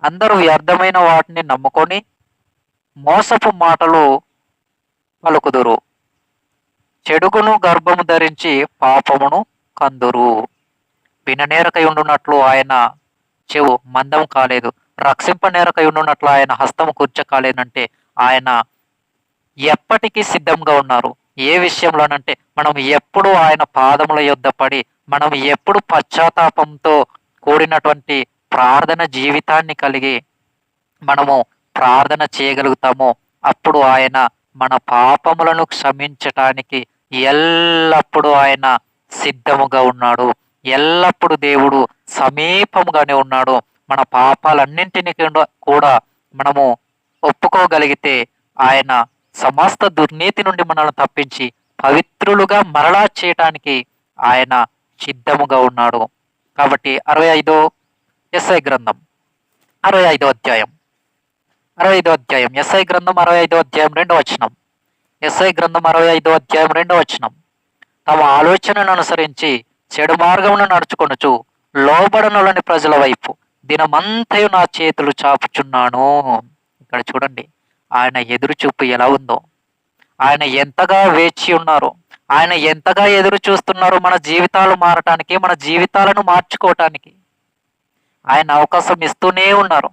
అందరూ వ్యర్థమైన వాటిని నమ్ముకొని మోసపు మాటలు పలుకుదురు. చెడుగును గర్భము ధరించి పాపమును కందురు. విననేరకై ఉండునట్లు ఆయన చెవు మందం కాలేదు, రక్షింపనేరకై ఉండునట్లు ఆయన హస్తము కూర్చకాలేదంటే ఆయన ఎప్పటికీ సిద్ధంగా ఉన్నారు. ఏ విషయంలోనంటే మనం ఎప్పుడు ఆయన పాదముల యొద్ద పడి, మనం ఎప్పుడు పశ్చాత్తాపంతో కూడినటువంటి ప్రార్థన జీవితాన్ని కలిగి మనము ప్రార్థన చేయగలుగుతామో అప్పుడు ఆయన మన పాపములను క్షమించటానికి ఎల్లప్పుడూ ఆయన సిద్ధముగా ఉన్నాడు. ఎల్లప్పుడూ దేవుడు సమీపముగానే ఉన్నాడు. మన పాపాలన్నింటినీ కూడా మనము ఒప్పుకోగలిగితే ఆయన సమస్త దుర్నీతి నుండి మనల్ని తప్పించి పవిత్రులుగా మరలా చేయటానికి ఆయన సిద్ధముగా ఉన్నాడు. కాబట్టి 65 ఎస్ఐ గ్రంథం 65వ అధ్యాయం 65వ అధ్యాయం ఎస్ఐ గ్రంథం 65వ అధ్యాయం 2వ వచనం. ఎస్ఐ గ్రంథం 65వ అధ్యాయం 2వ వచనం. తమ ఆలోచనను అనుసరించి చెడు మార్గమును నడుచుకొనుచు లోబడనులని ప్రజల వైపు దినమంతయు నా చేతులు చాపుచున్నాను. ఇక్కడ చూడండి, ఆయన ఎదురు చూపు ఎలా ఉందో, ఆయన ఎంతగా వేచి ఉన్నారు, ఆయన ఎంతగా ఎదురు చూస్తున్నారు మన జీవితాలు మారటానికి, మన జీవితాలను మార్చుకోవటానికి. ఆయన అవకాశం ఇస్తూనే ఉన్నారు.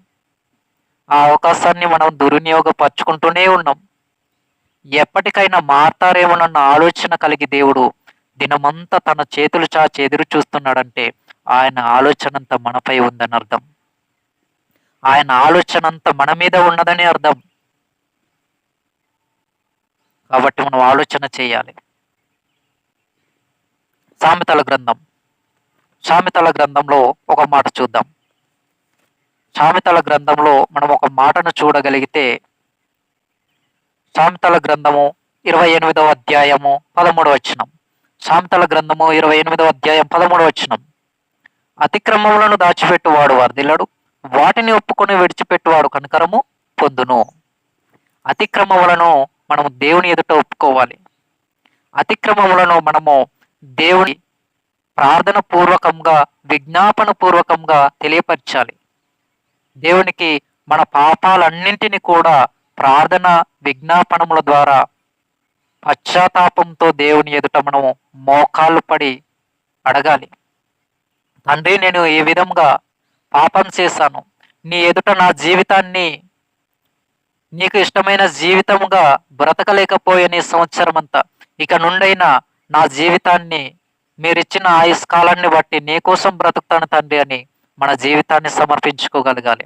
ఆ అవకాశాన్ని మనం దుర్వినియోగపరుచుకుంటూనే ఉన్నాం. ఎప్పటికైనా మారతారేమోనన్న ఆలోచన కలిగి దేవుడు దినమంతా తన చేతులు చాచి ఎదురు చూస్తున్నాడంటే ఆయన ఆలోచన అంతా మనపై ఉందని అర్థం. ఆయన ఆలోచన అంతా మన మీద ఉన్నదని అర్థం. కాబట్టి మనం ఆలోచన చేయాలి. సామెతల గ్రంథంలో ఒక మాట చూద్దాం. సామెతల గ్రంథంలో మనం ఒక మాటను చూడగలిగితే, సామెతల గ్రంథము 28వ అధ్యాయము 13వ వచనం. సామెతల గ్రంథము 28వ అధ్యాయం 13వ వచనం. అతిక్రమములను దాచిపెట్టువాడు వర్ధిల్లడు, వాటిని ఒప్పుకొని విడిచిపెట్టువాడు కనికరము పొందును. అతిక్రమములను మనము దేవుని ఎదుట ఒప్పుకోవాలి. అతిక్రమములను మనము దేవుని ప్రార్థన పూర్వకంగా, విజ్ఞాపన పూర్వకంగా తెలియపరచాలి. దేవునికి మన పాపాలన్నింటినీ కూడా ప్రార్థన విజ్ఞాపనముల ద్వారా పశ్చాత్తాపంతో దేవుని ఎదుట మనము మోకాళ్ళు పడి అడగాలి. తండ్రి, నేను ఈ విధంగా పాపం చేశాను, నీ ఎదుట నా జీవితాన్ని నీకు ఇష్టమైన జీవితముగా బ్రతకలేకపోయాను ఈ సంవత్సరం అంతా. ఇక నుండైనా నా జీవితాన్ని మీరిచ్చిన ఆయుష్కాలాన్ని బట్టి నీ కోసం బ్రతుకుతాను తండ్రి అని మన జీవితాన్ని సమర్పించుకోగలగాలి.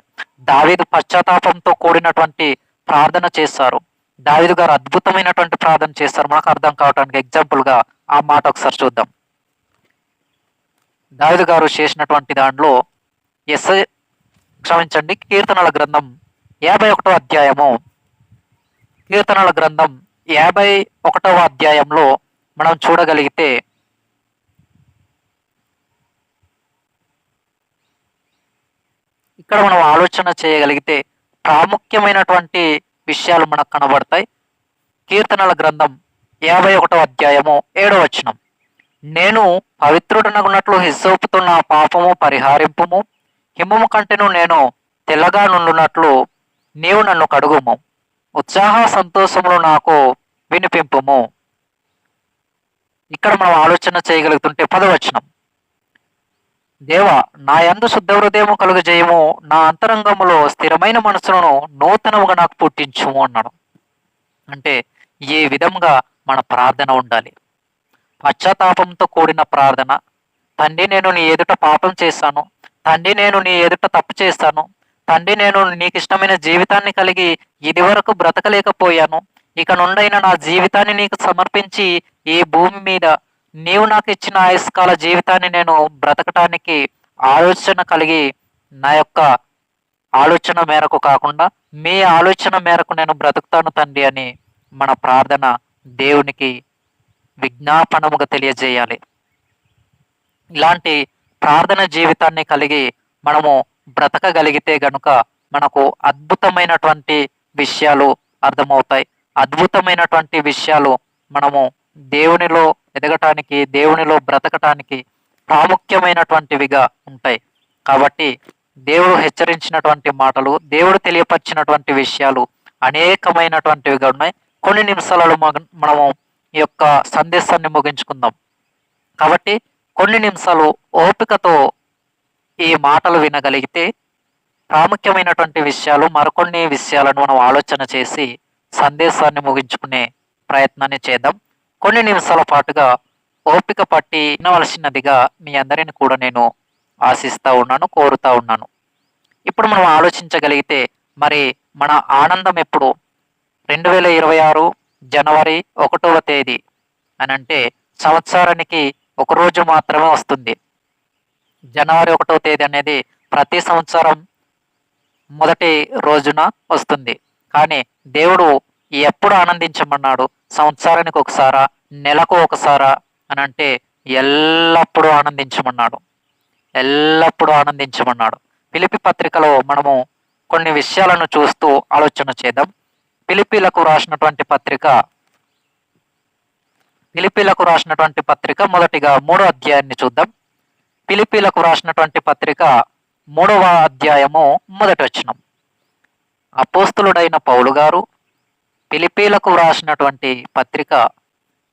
దావీదు పశ్చాత్తాపంతో కూడినటువంటి ప్రార్థన చేశారు. దావీదు గారు అద్భుతమైనటువంటి ప్రార్థన చేశారు. మనకు అర్థం కావడానికి ఎగ్జాంపుల్ గా ఆ మాట ఒకసారి చూద్దాం. దావీదు గారు చేసినటువంటి దాంట్లో కీర్తనల గ్రంథం 51వ అధ్యాయము, కీర్తనల గ్రంథం 51వ అధ్యాయంలో మనం చూడగలిగితే, ఇక్కడ మనం ఆలోచన చేయగలిగితే ప్రాముఖ్యమైనటువంటి విషయాలు మనకు కనబడతాయి. కీర్తనల గ్రంథం 51వ అధ్యాయము 7వ వచనం. నేను పవిత్రుడనగునట్లు హిస్సోపుతో నా పాపము పరిహారింపుము, హిమము కంటెను నేను తెల్లగా నుండునట్లు నీవు నన్ను కడుగుము, ఉత్సాహ సంతోషములు నాకు వినిపింపుము. ఇక్కడ మనం ఆలోచన చేయగలుగుతుంటే 10వ వచనం. దేవా, నా యందు శుద్ధ హృదయము కలుగజేయము, నా అంతరంగములో స్థిరమైన మనసులను నూతనముగా నాకు పుట్టించుము అన్నాడు. అంటే ఈ విధంగా మన ప్రార్థన ఉండాలి. పశ్చాత్తాపంతో కూడిన ప్రార్థన. తండ్రి, నేను నీ ఎదుట పాపం చేశాను. తండ్రి, నేను నీ ఎదుట తప్పు చేశాను. తండ్రి, నేను నీకు ఇష్టమైన జీవితాన్ని కలిగి ఇదివరకు బ్రతకలేకపోయాను. ఇక నుండైనా నా జీవితాన్ని నీకు సమర్పించి ఈ భూమి మీద నీవు నాకు ఇచ్చిన ఆయుష్కాల జీవితాన్ని నేను బ్రతకటానికి ఆలోచన కలిగి నా యొక్క ఆలోచన మేరకు కాకుండా మీ ఆలోచన మేరకు నేను బ్రతుకుతాను తండ్రి అని మన ప్రార్థన దేవునికి విజ్ఞాపనముగా తెలియజేయాలి. ఇలాంటి ప్రార్థన జీవితాన్ని కలిగి మనము బ్రతకగలిగితే గనుక మనకు అద్భుతమైనటువంటి విషయాలు అర్థమవుతాయి. అద్భుతమైనటువంటి విషయాలు మనము దేవునిలో ఎదగటానికి, దేవునిలో బ్రతకటానికి ప్రాముఖ్యమైనటువంటివిగా ఉంటాయి. కాబట్టి దేవుడు హెచ్చరించినటువంటి మాటలు, దేవుడు తెలియపరిచినటువంటి విషయాలు అనేకమైనటువంటివిగా ఉన్నాయి. కొన్ని నిమిషాలలో మనము ఈ యొక్క సందేశాన్ని ముగించుకుందాం. కాబట్టి కొన్ని నిమిషాలు ఓపికతో ఈ మాటలు వినగలిగితే ప్రాముఖ్యమైనటువంటి విషయాలు, మరికొన్ని విషయాలను మనం ఆలోచన చేసి సందేశాన్ని ముగించుకునే ప్రయత్నాన్ని చేద్దాం. కొన్ని నిమిషాల పాటుగా ఓపిక పట్టి వినవలసినదిగా మీ అందరిని కూడా నేను ఆశిస్తూ ఉన్నాను, కోరుతా ఉన్నాను. ఇప్పుడు మనం ఆలోచించగలిగితే మరి మన ఆనందం ఎప్పుడు? 2026 జనవరి 1వ తేదీ అని అంటే సంవత్సరానికి ఒక రోజు మాత్రమే వస్తుంది. జనవరి 1వ తేదీ అనేది ప్రతి సంవత్సరం మొదటి రోజున వస్తుంది. కానీ దేవుడు ఎప్పుడు ఆనందించమన్నాడు? సంవత్సరానికి ఒకసారా, నెలకు ఒకసారా అని అంటే ఎల్లప్పుడూ ఆనందించమన్నాడు. ఎల్లప్పుడూ ఆనందించమన్నాడు. ఫిలిప్పీ పత్రికలో మనము కొన్ని విషయాలను చూస్తూ ఆలోచన చేద్దాం. ఫిలిప్పీలకు రాసినటువంటి పత్రిక మొదటిగా 3వ అధ్యాయాన్ని చూద్దాం. ఫిలిప్పీలకు రాసినటువంటి పత్రిక 3వ అధ్యాయము మొదటి వచనం. అపోస్తులుడైన పౌలు గారు ఫిలిప్పీలకు రాసినటువంటి పత్రిక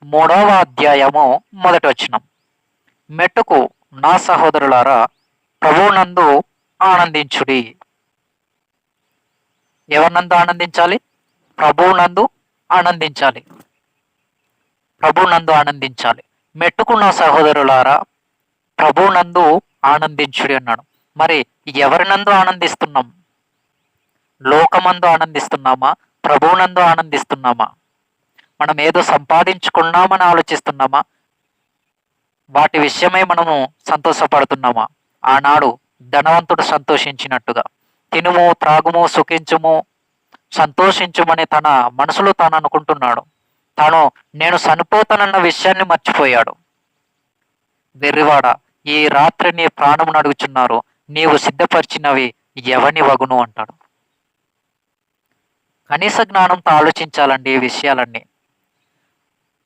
3వ అధ్యాయము మొదటి వచనం. మెట్టుకు నా సహోదరులారా, ప్రభువునందు ఆనందించుడి. ఎవరినందు ఆనందించాలి? ప్రభువునందు ఆనందించాలి. ప్రభువునందు ఆనందించాలి. మెట్టుకు నా సహోదరులారా, ప్రభువునందు ఆనందించుడి అన్నాడు. మరి ఎవరినందు ఆనందిస్తున్నాం? లోకమందు ఆనందిస్తున్నామా? ప్రభువునందు ఆనందిస్తున్నామా? మనం ఏదో సంపాదించుకున్నామని ఆలోచిస్తున్నామా? వాటి విషయమై మనము సంతోషపడుతున్నామా? ఆనాడు ధనవంతుడు సంతోషించినట్టుగా తినుము, త్రాగుము, సుఖించుము, సంతోషించుమని తన మనసులో తాను అనుకుంటున్నాడు. తాను నేను చనిపోతానన్న విషయాన్ని మర్చిపోయాడు. వెర్రివాడ, ఈ రాత్రి నీ ప్రాణమును అడుగుచున్నారు, నీవు సిద్ధపరిచినవి ఎవని వగును అంటాడు. కనీస జ్ఞానంతో ఆలోచించాలండి ఈ విషయాలన్నీ.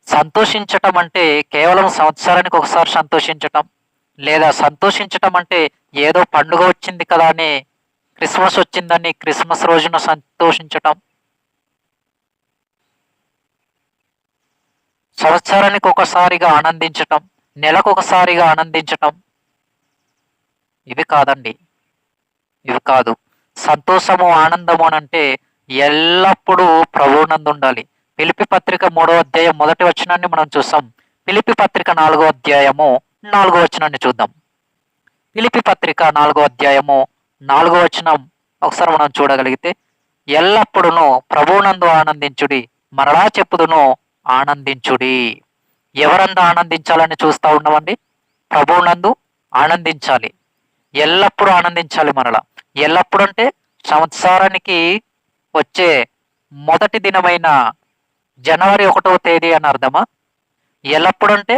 సంతోషించటం అంటే కేవలం సంవత్సరానికి ఒకసారి సంతోషించటం, లేదా సంతోషించటం అంటే ఏదో పండుగ వచ్చింది కదా అని, క్రిస్మస్ వచ్చిందని క్రిస్మస్ రోజున సంతోషించటం, సంవత్సరానికి ఒకసారిగా ఆనందించటం, నెలకు ఒకసారిగా ఆనందించటం, ఇవి కాదండి. ఇవి కాదు. సంతోషము, ఆనందము అని అంటే ఎల్లప్పుడూ ప్రభువునందు ఉండాలి. ఫిలిప్పీ పత్రిక 3వ అధ్యాయం మొదటి వచనాన్ని మనం చూసాం. ఫిలిప్పీ పత్రిక 4వ అధ్యాయము 4వ వచనాన్ని చూద్దాం. ఫిలిప్పీ పత్రిక 4వ అధ్యాయము 4వ వచనం ఒకసారి మనం చూడగలిగితే, ఎల్లప్పుడూ ప్రభువునందు ఆనందించుడి, మరలా చెప్పుదును ఆనందించుడి. ఎవరందు ఆనందించాలని చూస్తూ ఉన్నామండి? ప్రభువునందు ఆనందించాలి. ఎల్లప్పుడూ ఆనందించాలి. మరలా ఎల్లప్పుడు అంటే సంవత్సరానికి వచ్చే మొదటి దినమైన జనవరి 1వ తేదీ అని అర్థమా? ఎల్లప్పుడు అంటే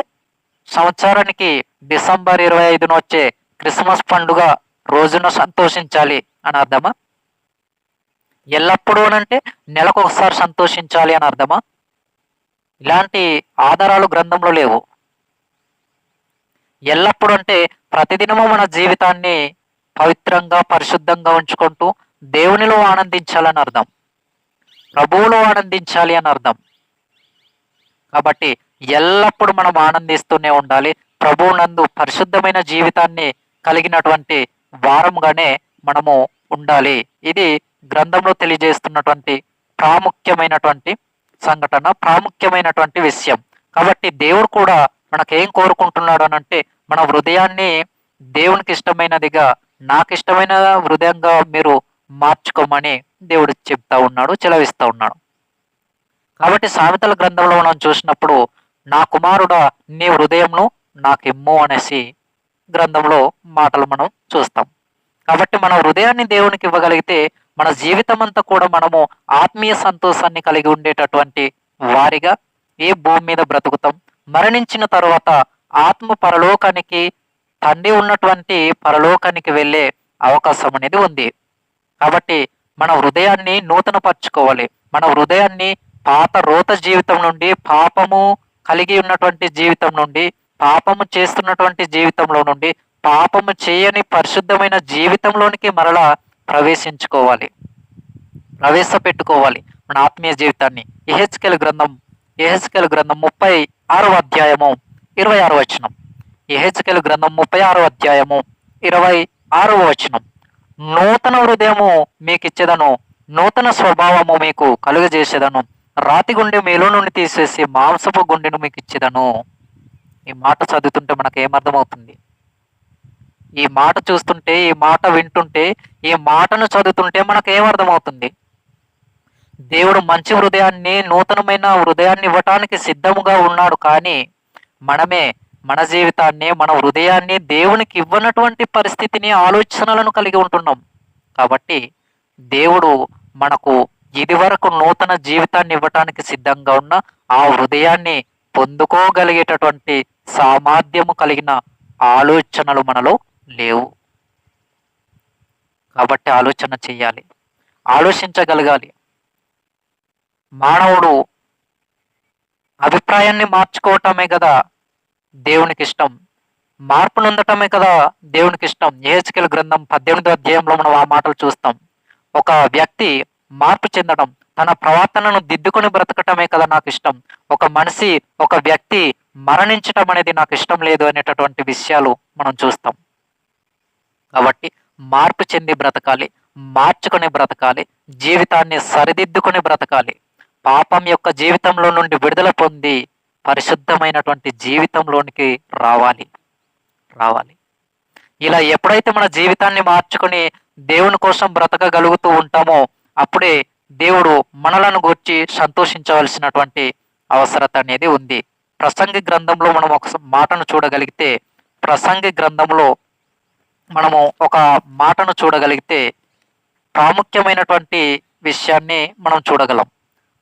సంవత్సరానికి డిసెంబర్ 25న వచ్చే క్రిస్మస్ పండుగ రోజున సంతోషించాలి అని అర్థమా? ఎల్లప్పుడూ అంటే నెలకు ఒకసారి సంతోషించాలి అని అర్థమా? ఇలాంటి ఆధారాలు గ్రంథంలో లేవు. ఎల్లప్పుడు అంటే ప్రతిదినము మన జీవితాన్ని పవిత్రంగా, పరిశుద్ధంగా ఉంచుకుంటూ దేవునిలో ఆనందించాలని అర్థం, ప్రభువులో ఆనందించాలి అని అర్థం. కాబట్టి ఎల్లప్పుడు మనం ఆనందిస్తూనే ఉండాలి. ప్రభువునందు పరిశుద్ధమైన జీవితాన్ని కలిగినటువంటి వారముగానే మనము ఉండాలి. ఇది గ్రంథంలో తెలియజేస్తున్నటువంటి ప్రాముఖ్యమైనటువంటి సంఘటన, ప్రాముఖ్యమైనటువంటి విషయం. కాబట్టి దేవుడు కూడా మనకేం కోరుకుంటున్నాడు అనంటే, మన హృదయాన్ని దేవునికి ఇష్టమైనదిగా, నాకు ఇష్టమైన హృదయంగా మీరు మార్చుకోమని దేవుడు చెప్తా ఉన్నాడు, చెలవిస్తా ఉన్నాడు. కాబట్టి సామెతల గ్రంథంలో మనం చూసినప్పుడు, నా కుమారుడా నీ హృదయంను నాకిమ్ము అనేసి గ్రంథంలో మాటలు మనం చూస్తాం. కాబట్టి మన హృదయాన్ని దేవునికి ఇవ్వగలిగితే మన జీవితం అంతా కూడా మనము ఆత్మీయ సంతోషాన్ని కలిగి ఉండేటటువంటి వారిగా ఈ భూమి మీద బ్రతుకుతాం. మరణించిన తర్వాత ఆత్మ పరలోకానికి, తండ్రి ఉన్నటువంటి పరలోకానికి వెళ్ళే అవకాశం అనేది ఉంది. కాబట్టి మన హృదయాన్ని నూతనపరచుకోవాలి. మన హృదయాన్ని పాత రోత జీవితం నుండి, పాపము కలిగి ఉన్నటువంటి జీవితం నుండి, పాపము చేస్తున్నటువంటి జీవితంలో నుండి, పాపము చేయని పరిశుద్ధమైన జీవితంలోనికి మరలా ప్రవేశపెట్టుకోవాలి మన ఆత్మీయ జీవితాన్ని. యెహెజ్కేలు గ్రంథం 36వ అధ్యాయము 26వ వచనం. యెహెజ్కేలు గ్రంథం 36వ అధ్యాయము 26వ వచనం. నూతన హృదయము మీకు ఇచ్చేదను, నూతన స్వభావము మీకు కలుగజేసేదను, రాతి గుండె మీలో నుండి తీసేసి మాంసపు గుండెను మీకు ఇచ్చేదను. ఈ మాట చదువుతుంటే మనకు ఏమర్థమవుతుంది? ఈ మాట చూస్తుంటే, ఈ మాట వింటుంటే, ఈ మాటను చదువుతుంటే మనకు ఏమర్థమవుతుంది? దేవుడు మంచి హృదయాన్ని, నూతనమైన హృదయాన్ని ఇవ్వటానికి సిద్ధముగా ఉన్నాడు. కానీ మనమే మన జీవితాన్ని, మన హృదయాన్ని దేవునికి ఇవ్వనటువంటి పరిస్థితిని, ఆలోచనలను కలిగి ఉంటున్నాం. కాబట్టి దేవుడు మనకు ఇది వరకు నూతన జీవితాన్ని ఇవ్వటానికి సిద్ధంగా ఉన్న ఆ హృదయాన్ని పొందుకోగలిగేటటువంటి సామర్థ్యము కలిగిన ఆలోచనలు మనలో లేవు. కాబట్టి ఆలోచన చెయ్యాలి, ఆలోచించగలగాలి. మానవుడు అభిప్రాయాన్ని మార్చుకోవటమే కదా దేవునికి ఇష్టం, మార్పు నొందటమే కదా దేవునికి ఇష్టం. యెహెజ్కేలు గ్రంథం 18వ అధ్యాయంలో మనం ఆ మాటలు చూస్తాం. ఒక వ్యక్తి మార్పు చెందడం, తన ప్రవర్తనను దిద్దుకొని బ్రతకటమే కదా నాకు ఇష్టం. ఒక వ్యక్తి మరణించటం అనేది నాకు ఇష్టం లేదు అనేటటువంటి విషయాలు మనం చూస్తాం. కాబట్టి మార్పు చెంది బ్రతకాలి, మార్చుకొని బ్రతకాలి, జీవితాన్ని సరిదిద్దుకొని బ్రతకాలి. పాపం యొక్క జీవితంలో నుండి విడుదల పొంది పరిశుద్ధమైనటువంటి జీవితంలోనికి రావాలి. ఇలా ఎప్పుడైతే మన జీవితాన్ని మార్చుకొని దేవుని కోసం బ్రతకగలుగుతూ ఉంటామో అప్పుడే దేవుడు మనలను గూర్చి సంతోషించవలసినటువంటి అవసరత అనేది ఉంది. ప్రసంగి గ్రంథంలో మనం ఒక మాటను చూడగలిగితే, ప్రాముఖ్యమైనటువంటి విషయాన్ని మనం చూడగలం.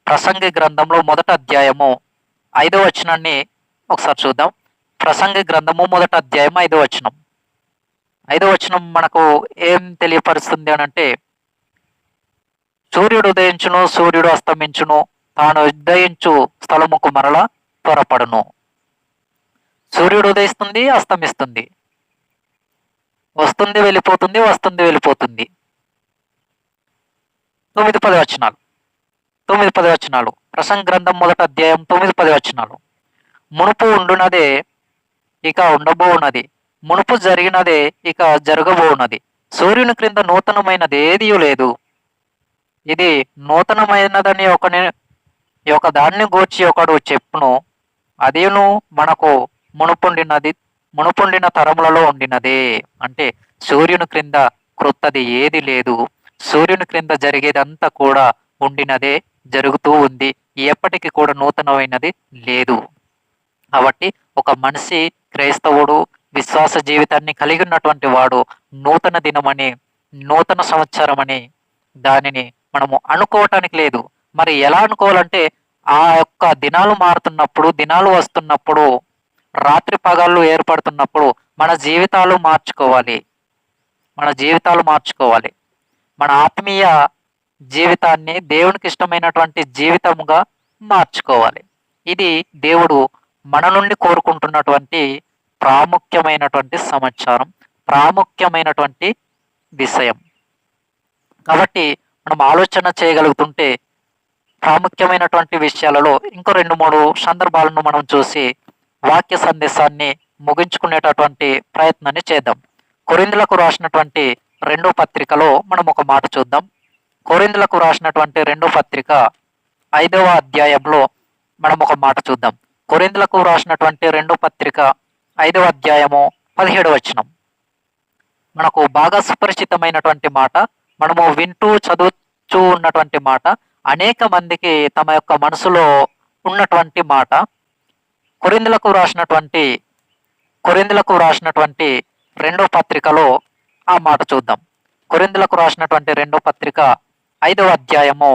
ప్రసంగి గ్రంథంలో 1వ అధ్యాయము 5వ వచనాన్ని ఒకసారి చూద్దాం. ప్రసంగి గ్రంథము 1వ అధ్యాయం 5వ వచనం. 5వ వచనం మనకు ఏం తెలియపరుస్తుంది అనంటే, సూర్యుడు ఉదయించును, సూర్యుడు అస్తమించును, తాను ఉదయించు స్థలముకు మరల త్వరపడును. సూర్యుడు ఉదయిస్తుంది, అస్తమిస్తుంది, వస్తుంది వెళ్ళిపోతుంది, వస్తుంది వెళ్ళిపోతుంది. 9-10 వచనాలు. 9-10 వచనాలు. ప్రసంగి గ్రంథం 1వ అధ్యాయం 9-10 వచనాలు. మునుపు ఉండునదే ఇక ఉండబోవున్నది, మునుపు జరిగినదే ఇక జరగబోవున్నది. సూర్యుని క్రింద నూతనమైనది ఏదియూ లేదు. ఇది నూతనమైనదని ఒక దాన్ని గూర్చి ఒకడు చెప్పును, అదేను మనకు మునుపుండిన తరములలో ఉండినదే. అంటే సూర్యుని క్రింద క్రొత్తది ఏది లేదు. సూర్యుని క్రింద జరిగేదంతా కూడా ఉండినదే జరుగుతూ ఉంది. ఎప్పటికీ కూడా నూతనమైనది లేదు. కాబట్టి ఒక మనిషి, క్రైస్తవుడు, విశ్వాస జీవితాన్ని కలిగి ఉన్నటువంటి వాడు నూతన దినమని, నూతన సంవత్సరం అని దానిని మనము అనుకోవటానికి లేదు. మరి ఎలా అనుకోవాలంటే, ఆ యొక్క దినాలు మారుతున్నప్పుడు, దినాలు వస్తున్నప్పుడు, రాత్రి పగళ్ళు ఏర్పడుతున్నప్పుడు మన జీవితాలు మార్చుకోవాలి. మన ఆత్మీయ జీవితాన్ని దేవునికి ఇష్టమైనటువంటి జీవితముగా మార్చుకోవాలి. ఇది దేవుడు మన నుండి కోరుకుంటున్నటువంటి ప్రాముఖ్యమైనటువంటి సమాచారం, ప్రాముఖ్యమైనటువంటి విషయం. కాబట్టి మనం ఆలోచన చేయగలుగుతుంటే ప్రాముఖ్యమైనటువంటి విషయాలలో ఇంకో 2-3 సందర్భాలను మనం చూసి వాక్య సందేశాన్ని ముగించుకునేటటువంటి ప్రయత్నాన్ని చేద్దాం. కొరింథీయులకు రాసినటువంటి రెండో పత్రికలో మనం ఒక మాట చూద్దాం. కొరింథీయులకు రాసినటువంటి రెండో పత్రిక 5వ అధ్యాయంలో మనం ఒక మాట చూద్దాం. కొరింథీయులకు రాసినటువంటి రెండో పత్రిక 5వ అధ్యాయము 17వ వచనం. మనకు బాగా సుపరిచితమైనటువంటి మాట, మనము వింటూ చదువుతూ ఉన్నటువంటి మాట, అనేక మందికి తమ యొక్క మనసులో ఉన్నటువంటి మాట. కొరింథీయులకు రాసినటువంటి రెండో పత్రికలో ఆ మాట చూద్దాం. కొరింథీయులకు రాసినటువంటి రెండో పత్రిక 5వ అధ్యాయము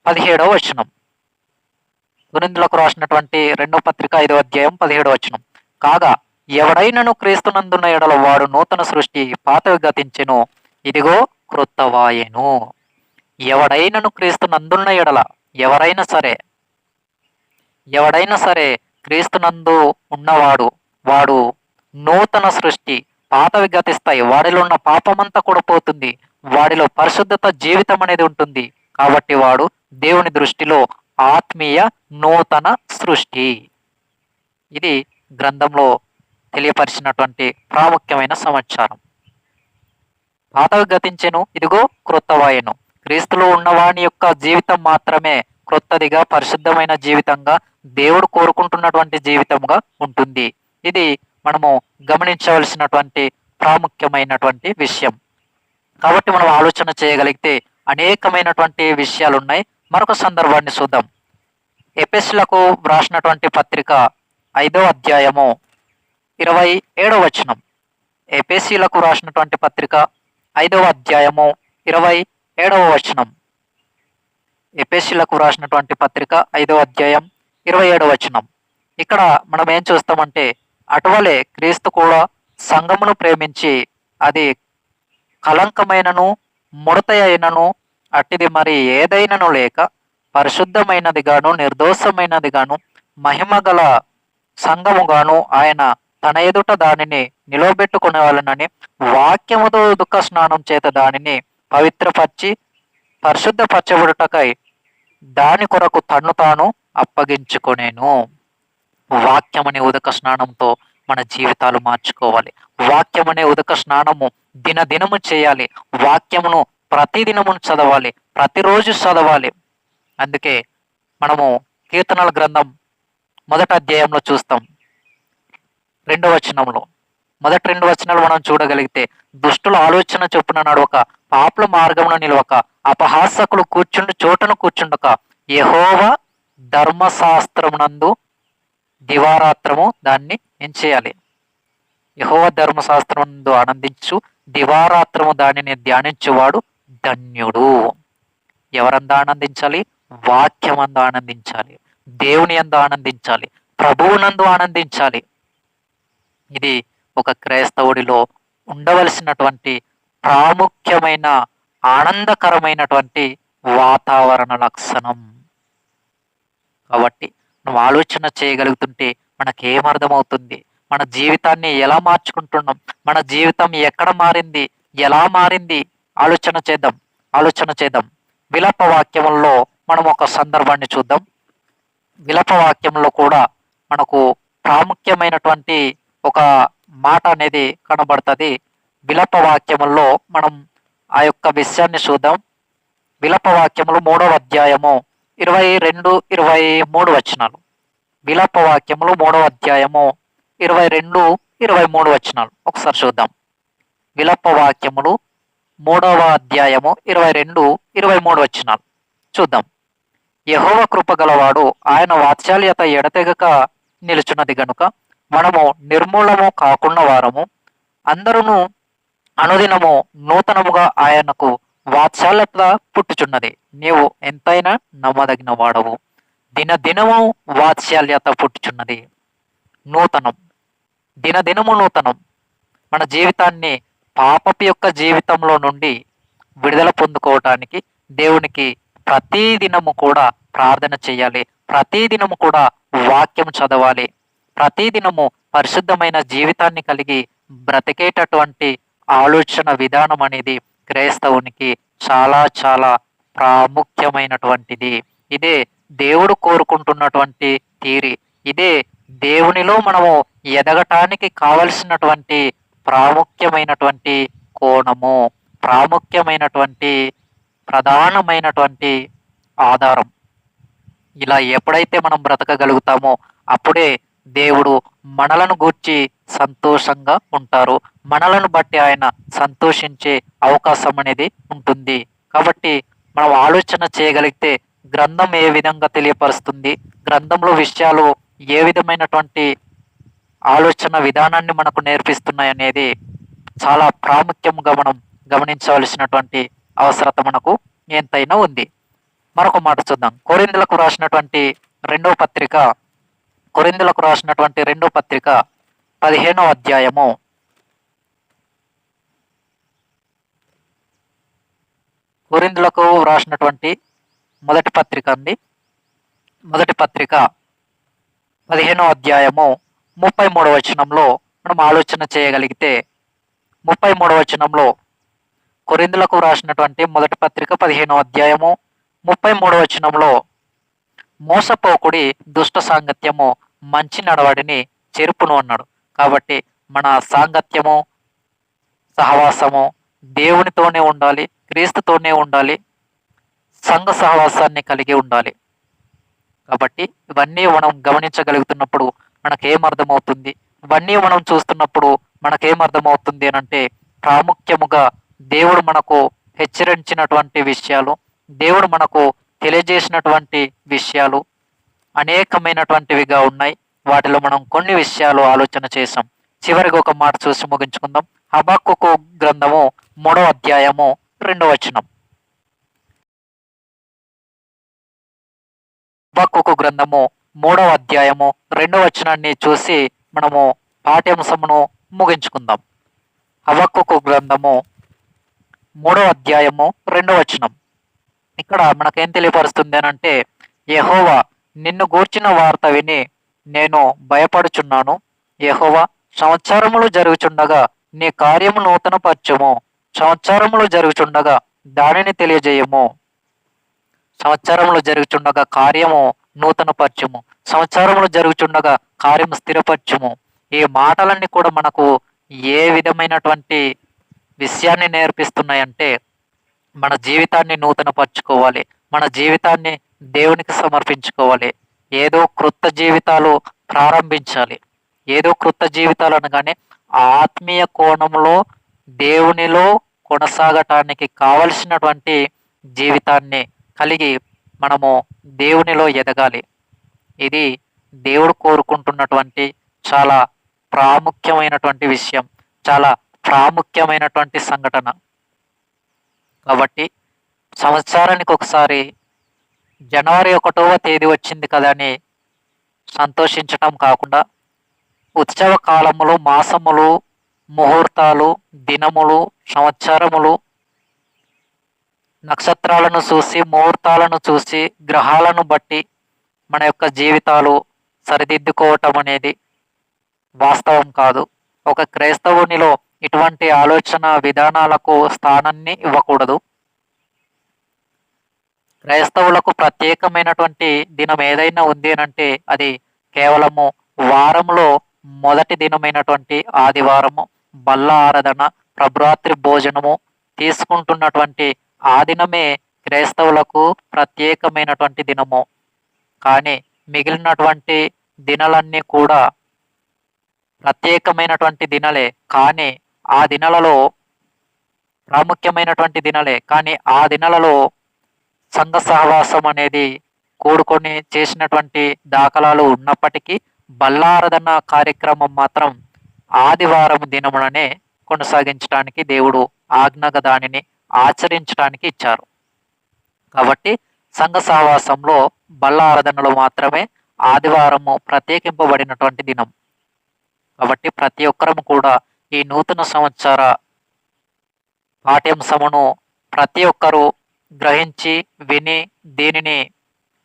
17వ వచనం. కొరింథీయులకు రాసినటువంటి రెండో పత్రిక 5వ అధ్యాయం 17వ వచనం. కాగా ఎవడైనను క్రీస్తునందున్న ఎడల వాడు నూతన సృష్టి, పాతవి గతించెను, ఇదిగో క్రొత్తవాయెను. ఎవడైనను క్రీస్తునందున్న ఎడల, ఎవడైనా సరే క్రీస్తునందు ఉన్నవాడు, వాడు నూతన సృష్టి, పాతవి గతిస్తాయి. వాడిలో ఉన్న పాపమంతా కూడా పోతుంది, వాడిలో పరిశుద్ధత జీవితం అనేది ఉంటుంది. కాబట్టి వాడు దేవుని దృష్టిలో ఆత్మీయ నూతన సృష్టి. ఇది గ్రంథంలో తెలియపరిచినటువంటి ప్రాముఖ్యమైన సమాచారం. పాతవి గతించెను, ఇదిగో క్రొత్తవాయెను. క్రీస్తులో ఉన్నవాని యొక్క జీవితం మాత్రమే క్రొత్తదిగా, పరిశుద్ధమైన జీవితంగా, దేవుడు కోరుకుంటున్నటువంటి జీవితంగా ఉంటుంది. ఇది మనము గమనించవలసినటువంటి ప్రాముఖ్యమైనటువంటి విషయం. కాబట్టి మనం ఆలోచన చేయగలిగితే అనేకమైనటువంటి విషయాలు ఉన్నాయి. మరొక సందర్భాన్ని చూద్దాం. ఎఫెసీయులకు వ్రాసినటువంటి పత్రిక 5వ అధ్యాయము 27వ వచనం. ఎఫెసీయులకు రాసినటువంటి పత్రిక 5వ అధ్యాయము 27వ వచనం. ఎఫెసీయులకు రాసినటువంటి పత్రిక 5వ అధ్యాయం 27వ వచనం. ఇక్కడ మనం ఏం చూస్తామంటే, అటువలే క్రీస్తు కూడా సంఘమును ప్రేమించి అది కలంకమైనను ముడత అయినను అట్టిది మరి ఏదైనను లేక పరిశుద్ధమైనదిగాను నిర్దోషమైనదిగాను మహిమగల సంఘముగాను ఆయన తన ఎదుట దానిని నిలవబెట్టుకునేవాళ్ళనని వాక్యముతో దుఃఖ స్నానం చేత దానిని పవిత్రపరిచి పరిశుద్ధపరచబడుటకై దాని కొరకు తన్ను తాను అప్పగించుకొనేను. వాక్యమనే ఉదక స్నానంతో మన జీవితాలు మార్చుకోవాలి. వాక్యమనే ఉదక స్నానము దినదినము చేయాలి. వాక్యమును ప్రతిదినము చదవాలి, ప్రతిరోజు చదవాలి. అందుకే మనము కీర్తనల గ్రంథం 1వ అధ్యాయంలో చూస్తాం. 2వ వచనంలో, మొదటి 2 వచనాలు మనం చూడగలిగితే, దుష్టుల ఆలోచన చొప్పున నడవక, పాపుల మార్గమును నిలవక, అపహాసకులు కూర్చుండు చోటను కూర్చుండక, యెహోవా ధర్మశాస్త్రమునందు దివారాత్రము దాన్ని ఏం చేయాలి? యెహోవా ధర్మశాస్త్రమునందు ఆనందించు, దివారాత్రము దానిని ధ్యానించువాడు ధన్యుడు. ఎవరందు ఆనందించాలి? వాక్యమందు ఆనందించాలి, దేవుని యందు ఆనందించాలి, ప్రభువునందు ఆనందించాలి. ఇది ఒక క్రైస్తవుడిలో ఉండవలసినటువంటి ప్రాముఖ్యమైన ఆనందకరమైనటువంటి వాతావరణ లక్షణం. కాబట్టి నువ్వు ఆలోచన చేయగలుగుతుంటే మనకేమర్థమవుతుంది? మన జీవితాన్ని ఎలా మార్చుకుంటున్నాం? మన జీవితం ఎక్కడ మారింది? ఎలా మారింది? ఆలోచన చేద్దాం. విలాప వాక్యముల్లో మనం ఒక సందర్భాన్ని చూద్దాం. విలాప వాక్యంలో కూడా మనకు ప్రాముఖ్యమైనటువంటి ఒక మాట అనేది కనబడుతుంది. విలాప వాక్యముల్లో మనం ఆ యొక్క విషయాన్ని చూద్దాం. విలాప వాక్యములు 3వ అధ్యాయము 22, 23 వచనాలు. విలాప వాక్యములు 3వ అధ్యాయము 22, 23 వచనాలు ఒకసారి చూద్దాం. విలాప వాక్యములు 3వ అధ్యాయము 22, 23 వచనాలు చూద్దాం. యెహోవా కృప గలవాడు, ఆయన వాత్సల్యత ఎడతెగక నిలుచున్నది గనుక మనము నిర్మూలము కాకుండా వారము, అందరూ అనుదినము నూతనముగా ఆయనకు వాత్సల్యత పుట్టుచున్నది. నీవు ఎంతైనా నమ్మదగిన వాడవు. దినదినము వాత్సల్యత పుట్టుచున్నది. నూతనం, దినదినము నూతనం. మన జీవితాన్ని పాపపు యొక్క జీవితంలో నుండి విడుదల పొందుకోవటానికి దేవునికి ప్రతిదినము కూడా ప్రార్థన చేయాలి. ప్రతిదినము కూడా వాక్యం చదవాలి. ప్రతిదినము పరిశుద్ధమైన జీవితాన్ని కలిగి బ్రతికేటటువంటి ఆలోచన విధానం అనేది క్రైస్తవునికి చాలా చాలా ప్రాముఖ్యమైనటువంటిది. ఇదే దేవుడు కోరుకుంటున్నటువంటి తీరి. ఇదే దేవునిలో మనము ఎదగటానికి కావలసినటువంటి ప్రాముఖ్యమైనటువంటి కోణము, ప్రాముఖ్యమైనటువంటి ప్రధానమైనటువంటి ఆధారం. ఇలా ఎప్పుడైతే మనం బ్రతకగలుగుతామో అప్పుడే దేవుడు మనలను గూర్చి సంతోషంగా ఉంటారు. మనలను బట్టి ఆయన సంతోషించే అవకాశం అనేది ఉంటుంది. కాబట్టి మనం ఆలోచన చేయగలిగితే గ్రంథం ఏ విధంగా తెలియపరుస్తుంది, గ్రంథంలో విషయాలు ఏ విధమైనటువంటి ఆలోచన విధానాన్ని మనకు నేర్పిస్తున్నాయనేది చాలా ప్రాముఖ్యంగా మనం గమనించవలసినటువంటి అవసరత మనకు ఎంతైనా ఉంది. మరొక మాట చూద్దాం. కొరింథీయులకు రాసినటువంటి రెండవ పత్రిక 15వ అధ్యాయము 15వ అధ్యాయము 33వ వచనంలో మనం ఆలోచన చేయగలిగితే, 33వ వచనంలో కొరింథీయులకు రాసినటువంటి మొదటి పత్రిక 15వ అధ్యాయము 33వ వచనంలో మోసపోకుడి, దుష్ట సాంగత్యము మంచి నడవడిని చెరుపును అన్నాడు. కాబట్టి మన సాంగత్యము, సహవాసము దేవునితోనే ఉండాలి, క్రీస్తుతోనే ఉండాలి, సంఘ సహవాసాన్ని కలిగి ఉండాలి. కాబట్టి ఇవన్నీ మనం గమనించగలుగుతున్నప్పుడు మనకేమర్థమవుతుంది, ఇవన్నీ మనం చూస్తున్నప్పుడు మనకేమర్థమవుతుంది అని అంటే, ప్రాముఖ్యముగా దేవుడు మనకు హెచ్చరించినటువంటి విషయాలు, దేవుడు మనకు తెలియజేసినటువంటి విషయాలు అనేకమైనటువంటివిగా ఉన్నాయి. వాటిలో మనం కొన్ని విషయాలు ఆలోచన చేసాం. చివరికి ఒక మాట చూసి ముగించుకుందాం. హబక్కూకు గ్రంథము 3వ అధ్యాయము 2వ వచనం. హబక్కూకు గ్రంథము 3వ అధ్యాయము 2వ వచనాన్ని చూసి మనము పాఠ్యాంశమును ముగించుకుందాం. హబక్కూకు గ్రంథము 3వ అధ్యాయము 2వ వచనం. ఇక్కడ మనకేం తెలియపరుస్తుంది అని అంటే, యెహోవా నిన్ను గూర్చిన వార్త విని నేను భయపడుచున్నాను. యెహోవా సంవత్సరములు జరుగుచుండగా నీ కార్యము నూతన పరచుము, సంవత్సరములు జరుగుచుండగా దానిని తెలియజేయము. సంవత్సరములు జరుగుచుండగా కార్యము నూతన పరచుము, సంవత్సరములు జరుగుచుండగా కార్యము స్థిరపరచుము. ఈ మాటలన్నీ కూడా మనకు ఏ విధమైనటువంటి విషయాన్ని నేర్పిస్తున్నాయంటే, మన జీవితాన్ని నూతన పరచుకోవాలి, మన జీవితాన్ని దేవునికి సమర్పించుకోవాలి, ఏదో క్రొత్త జీవితాలు ప్రారంభించాలి. ఏదో క్రొత్త జీవితాలు అనగానే ఆత్మీయ కోణంలో దేవునిలో కొనసాగటానికి కావలసినటువంటి జీవితాన్ని కలిగి మనము దేవునిలో ఎదగాలి. ఇది దేవుడు కోరుకుంటున్నటువంటి చాలా ప్రాముఖ్యమైనటువంటి విషయం, చాలా ప్రాముఖ్యమైనటువంటి సంఘటన. కాబట్టి సంవత్సరానికి ఒకసారి జనవరి 1వ తేదీ వచ్చింది కదా అని సంతోషించటం కాకుండా, ఉత్సవ కాలములు, మాసములు, ముహూర్తాలు, దినములు, సంవత్సరములు, నక్షత్రాలను చూసి, ముహూర్తాలను చూసి, గ్రహాలను బట్టి మన యొక్క జీవితాలు సరిదిద్దుకోవటం అనేది వాస్తవం కాదు. ఒక క్రైస్తవునిలో ఇటువంటి ఆలోచన విధానాలకు స్థానాన్ని ఇవ్వకూడదు. క్రైస్తవులకు ప్రత్యేకమైనటువంటి దినం ఏదైనా ఉంది అంటే అది కేవలము వారంలో మొదటి దినమైనటువంటి ఆదివారము, బల్ల ఆరాధన, ప్రభురాత్రి భోజనము తీసుకుంటున్నటువంటి ఆ దినమే క్రైస్తవులకు ప్రత్యేకమైనటువంటి దినము. కానీ మిగిలినటువంటి దినాలన్నీ కూడా ప్రత్యేకమైనటువంటి దినాలే, కానీ ఆ దినాలలో ప్రాముఖ్యమైనటువంటి దినాలే, కానీ ఆ దినాలలో సంఘ సహవాసం అనేది కూడుకొని చేసినటువంటి దాఖలాలు ఉన్నప్పటికీ బల్లారాధన కార్యక్రమం మాత్రం ఆదివారం దినములనే కొనసాగించడానికి దేవుడు ఆజ్ఞగా దానిని ఆచరించడానికి ఇచ్చారు. కాబట్టి సంఘ సహవాసంలో బల్లారాధనలు మాత్రమే ఆదివారము ప్రత్యేకింపబడినటువంటి దినం. కాబట్టి ప్రతి ఒక్కరము కూడా ఈ నూతన సంవత్సర పాఠ్యాంశమును ప్రతి ఒక్కరూ గ్రహించి విని దీనిని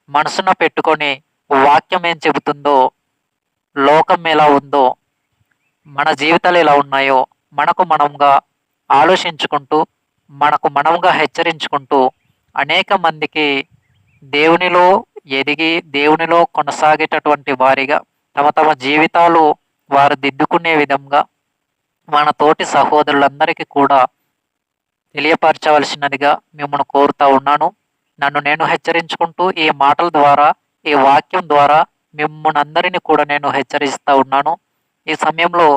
మనసున పెట్టుకొని వాక్యం ఏం చెబుతుందో, లోకం ఎలా ఉందో, మన జీవితాలు ఎలా ఉన్నాయో మనకు మనంగా ఆలోచించుకుంటూ, మనకు మనంగా హెచ్చరించుకుంటూ అనేక మందికి దేవునిలో ఎదిగి దేవునిలో కొనసాగేటటువంటి వారిగా తమ తమ జీవితాలు వారు దిద్దుకునే విధంగా మన తోటి సహోదరులందరికీ కూడా తెలియపరచవలసినదిగా మిమ్మల్ని కోరుతా ఉన్నాను. నన్ను నేను హెచ్చరించుకుంటూ ఈ మాటల ద్వారా, ఈ వాక్యం ద్వారా మిమ్మునందరిని కూడా నేను హెచ్చరిస్తా ఉన్నాను. ఈ సమయంలో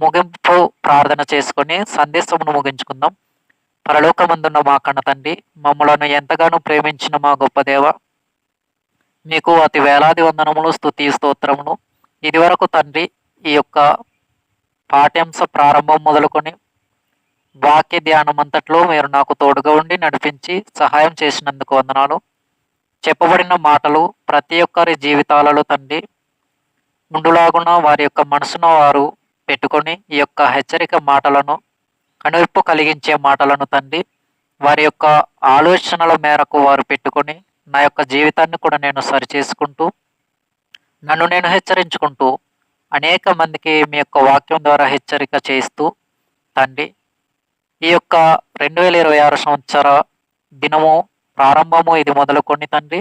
ముగింపు ప్రార్థన చేసుకొని సందేశమును ముగించుకుందాం. పరలోకమందున్న మా కన్న తండ్రి, మమ్మలను ఎంతగానో ప్రేమించిన మా గొప్ప దేవ, మీకు అతి వేలాది వందనములు, స్తుతి స్తోత్రములు. ఇదివరకు తండ్రి ఈ యొక్క పాఠ్యాంశ ప్రారంభం మొదలుకొని వాక్య ధ్యానం అంతట్లో మీరు నాకు తోడుగా ఉండి నడిపించి సహాయం చేసినందుకు వందనాలు. చెప్పబడిన మాటలు ప్రతి ఒక్కరి జీవితాలలో తండ్రి ఉండులాగున వారి యొక్క మనసును వారు పెట్టుకొని ఈ యొక్క హెచ్చరిక మాటలను, కనువిప్పు కలిగించే మాటలను తండ్రి వారి యొక్క ఆలోచనల మేరకు వారు పెట్టుకొని నా యొక్క జీవితాన్ని కూడా నేను సరిచేసుకుంటూ, నన్ను నేను హెచ్చరించుకుంటూ అనేక మందికి మీ యొక్క వాక్యం ద్వారా హెచ్చరిక చేస్తూ తండ్రి ఈ యొక్క 2026 సంవత్సర దినము ప్రారంభము ఇది మొదలుకొని తండ్రి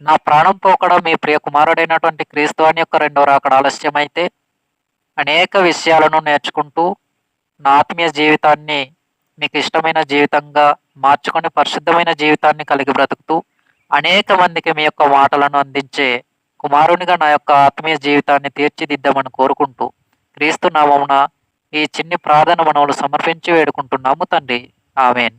నా ప్రాణం పోకడ మీ ప్రియ కుమారుడైనటువంటి క్రీస్తు అని యొక్క రెండవ రాకడ ఆలస్యమైతే అనేక విషయాలను నేర్చుకుంటూ నా ఆత్మీయ జీవితాన్ని మీకు ఇష్టమైన జీవితంగా మార్చుకొని పరిశుద్ధమైన జీవితాన్ని కలిగి బ్రతుకుతూ అనేక మందికి మీ యొక్క మాటలను అందించే కుమారునిగా నా యొక్క ఆత్మీయ జీవితాన్ని తీర్చిదిద్దామని కోరుకుంటూ క్రీస్తు నామమున ఈ చిన్ని ప్రార్థన మనవులు సమర్పించి వేడుకుంటున్నాము తండ్రి. ఆమెన్.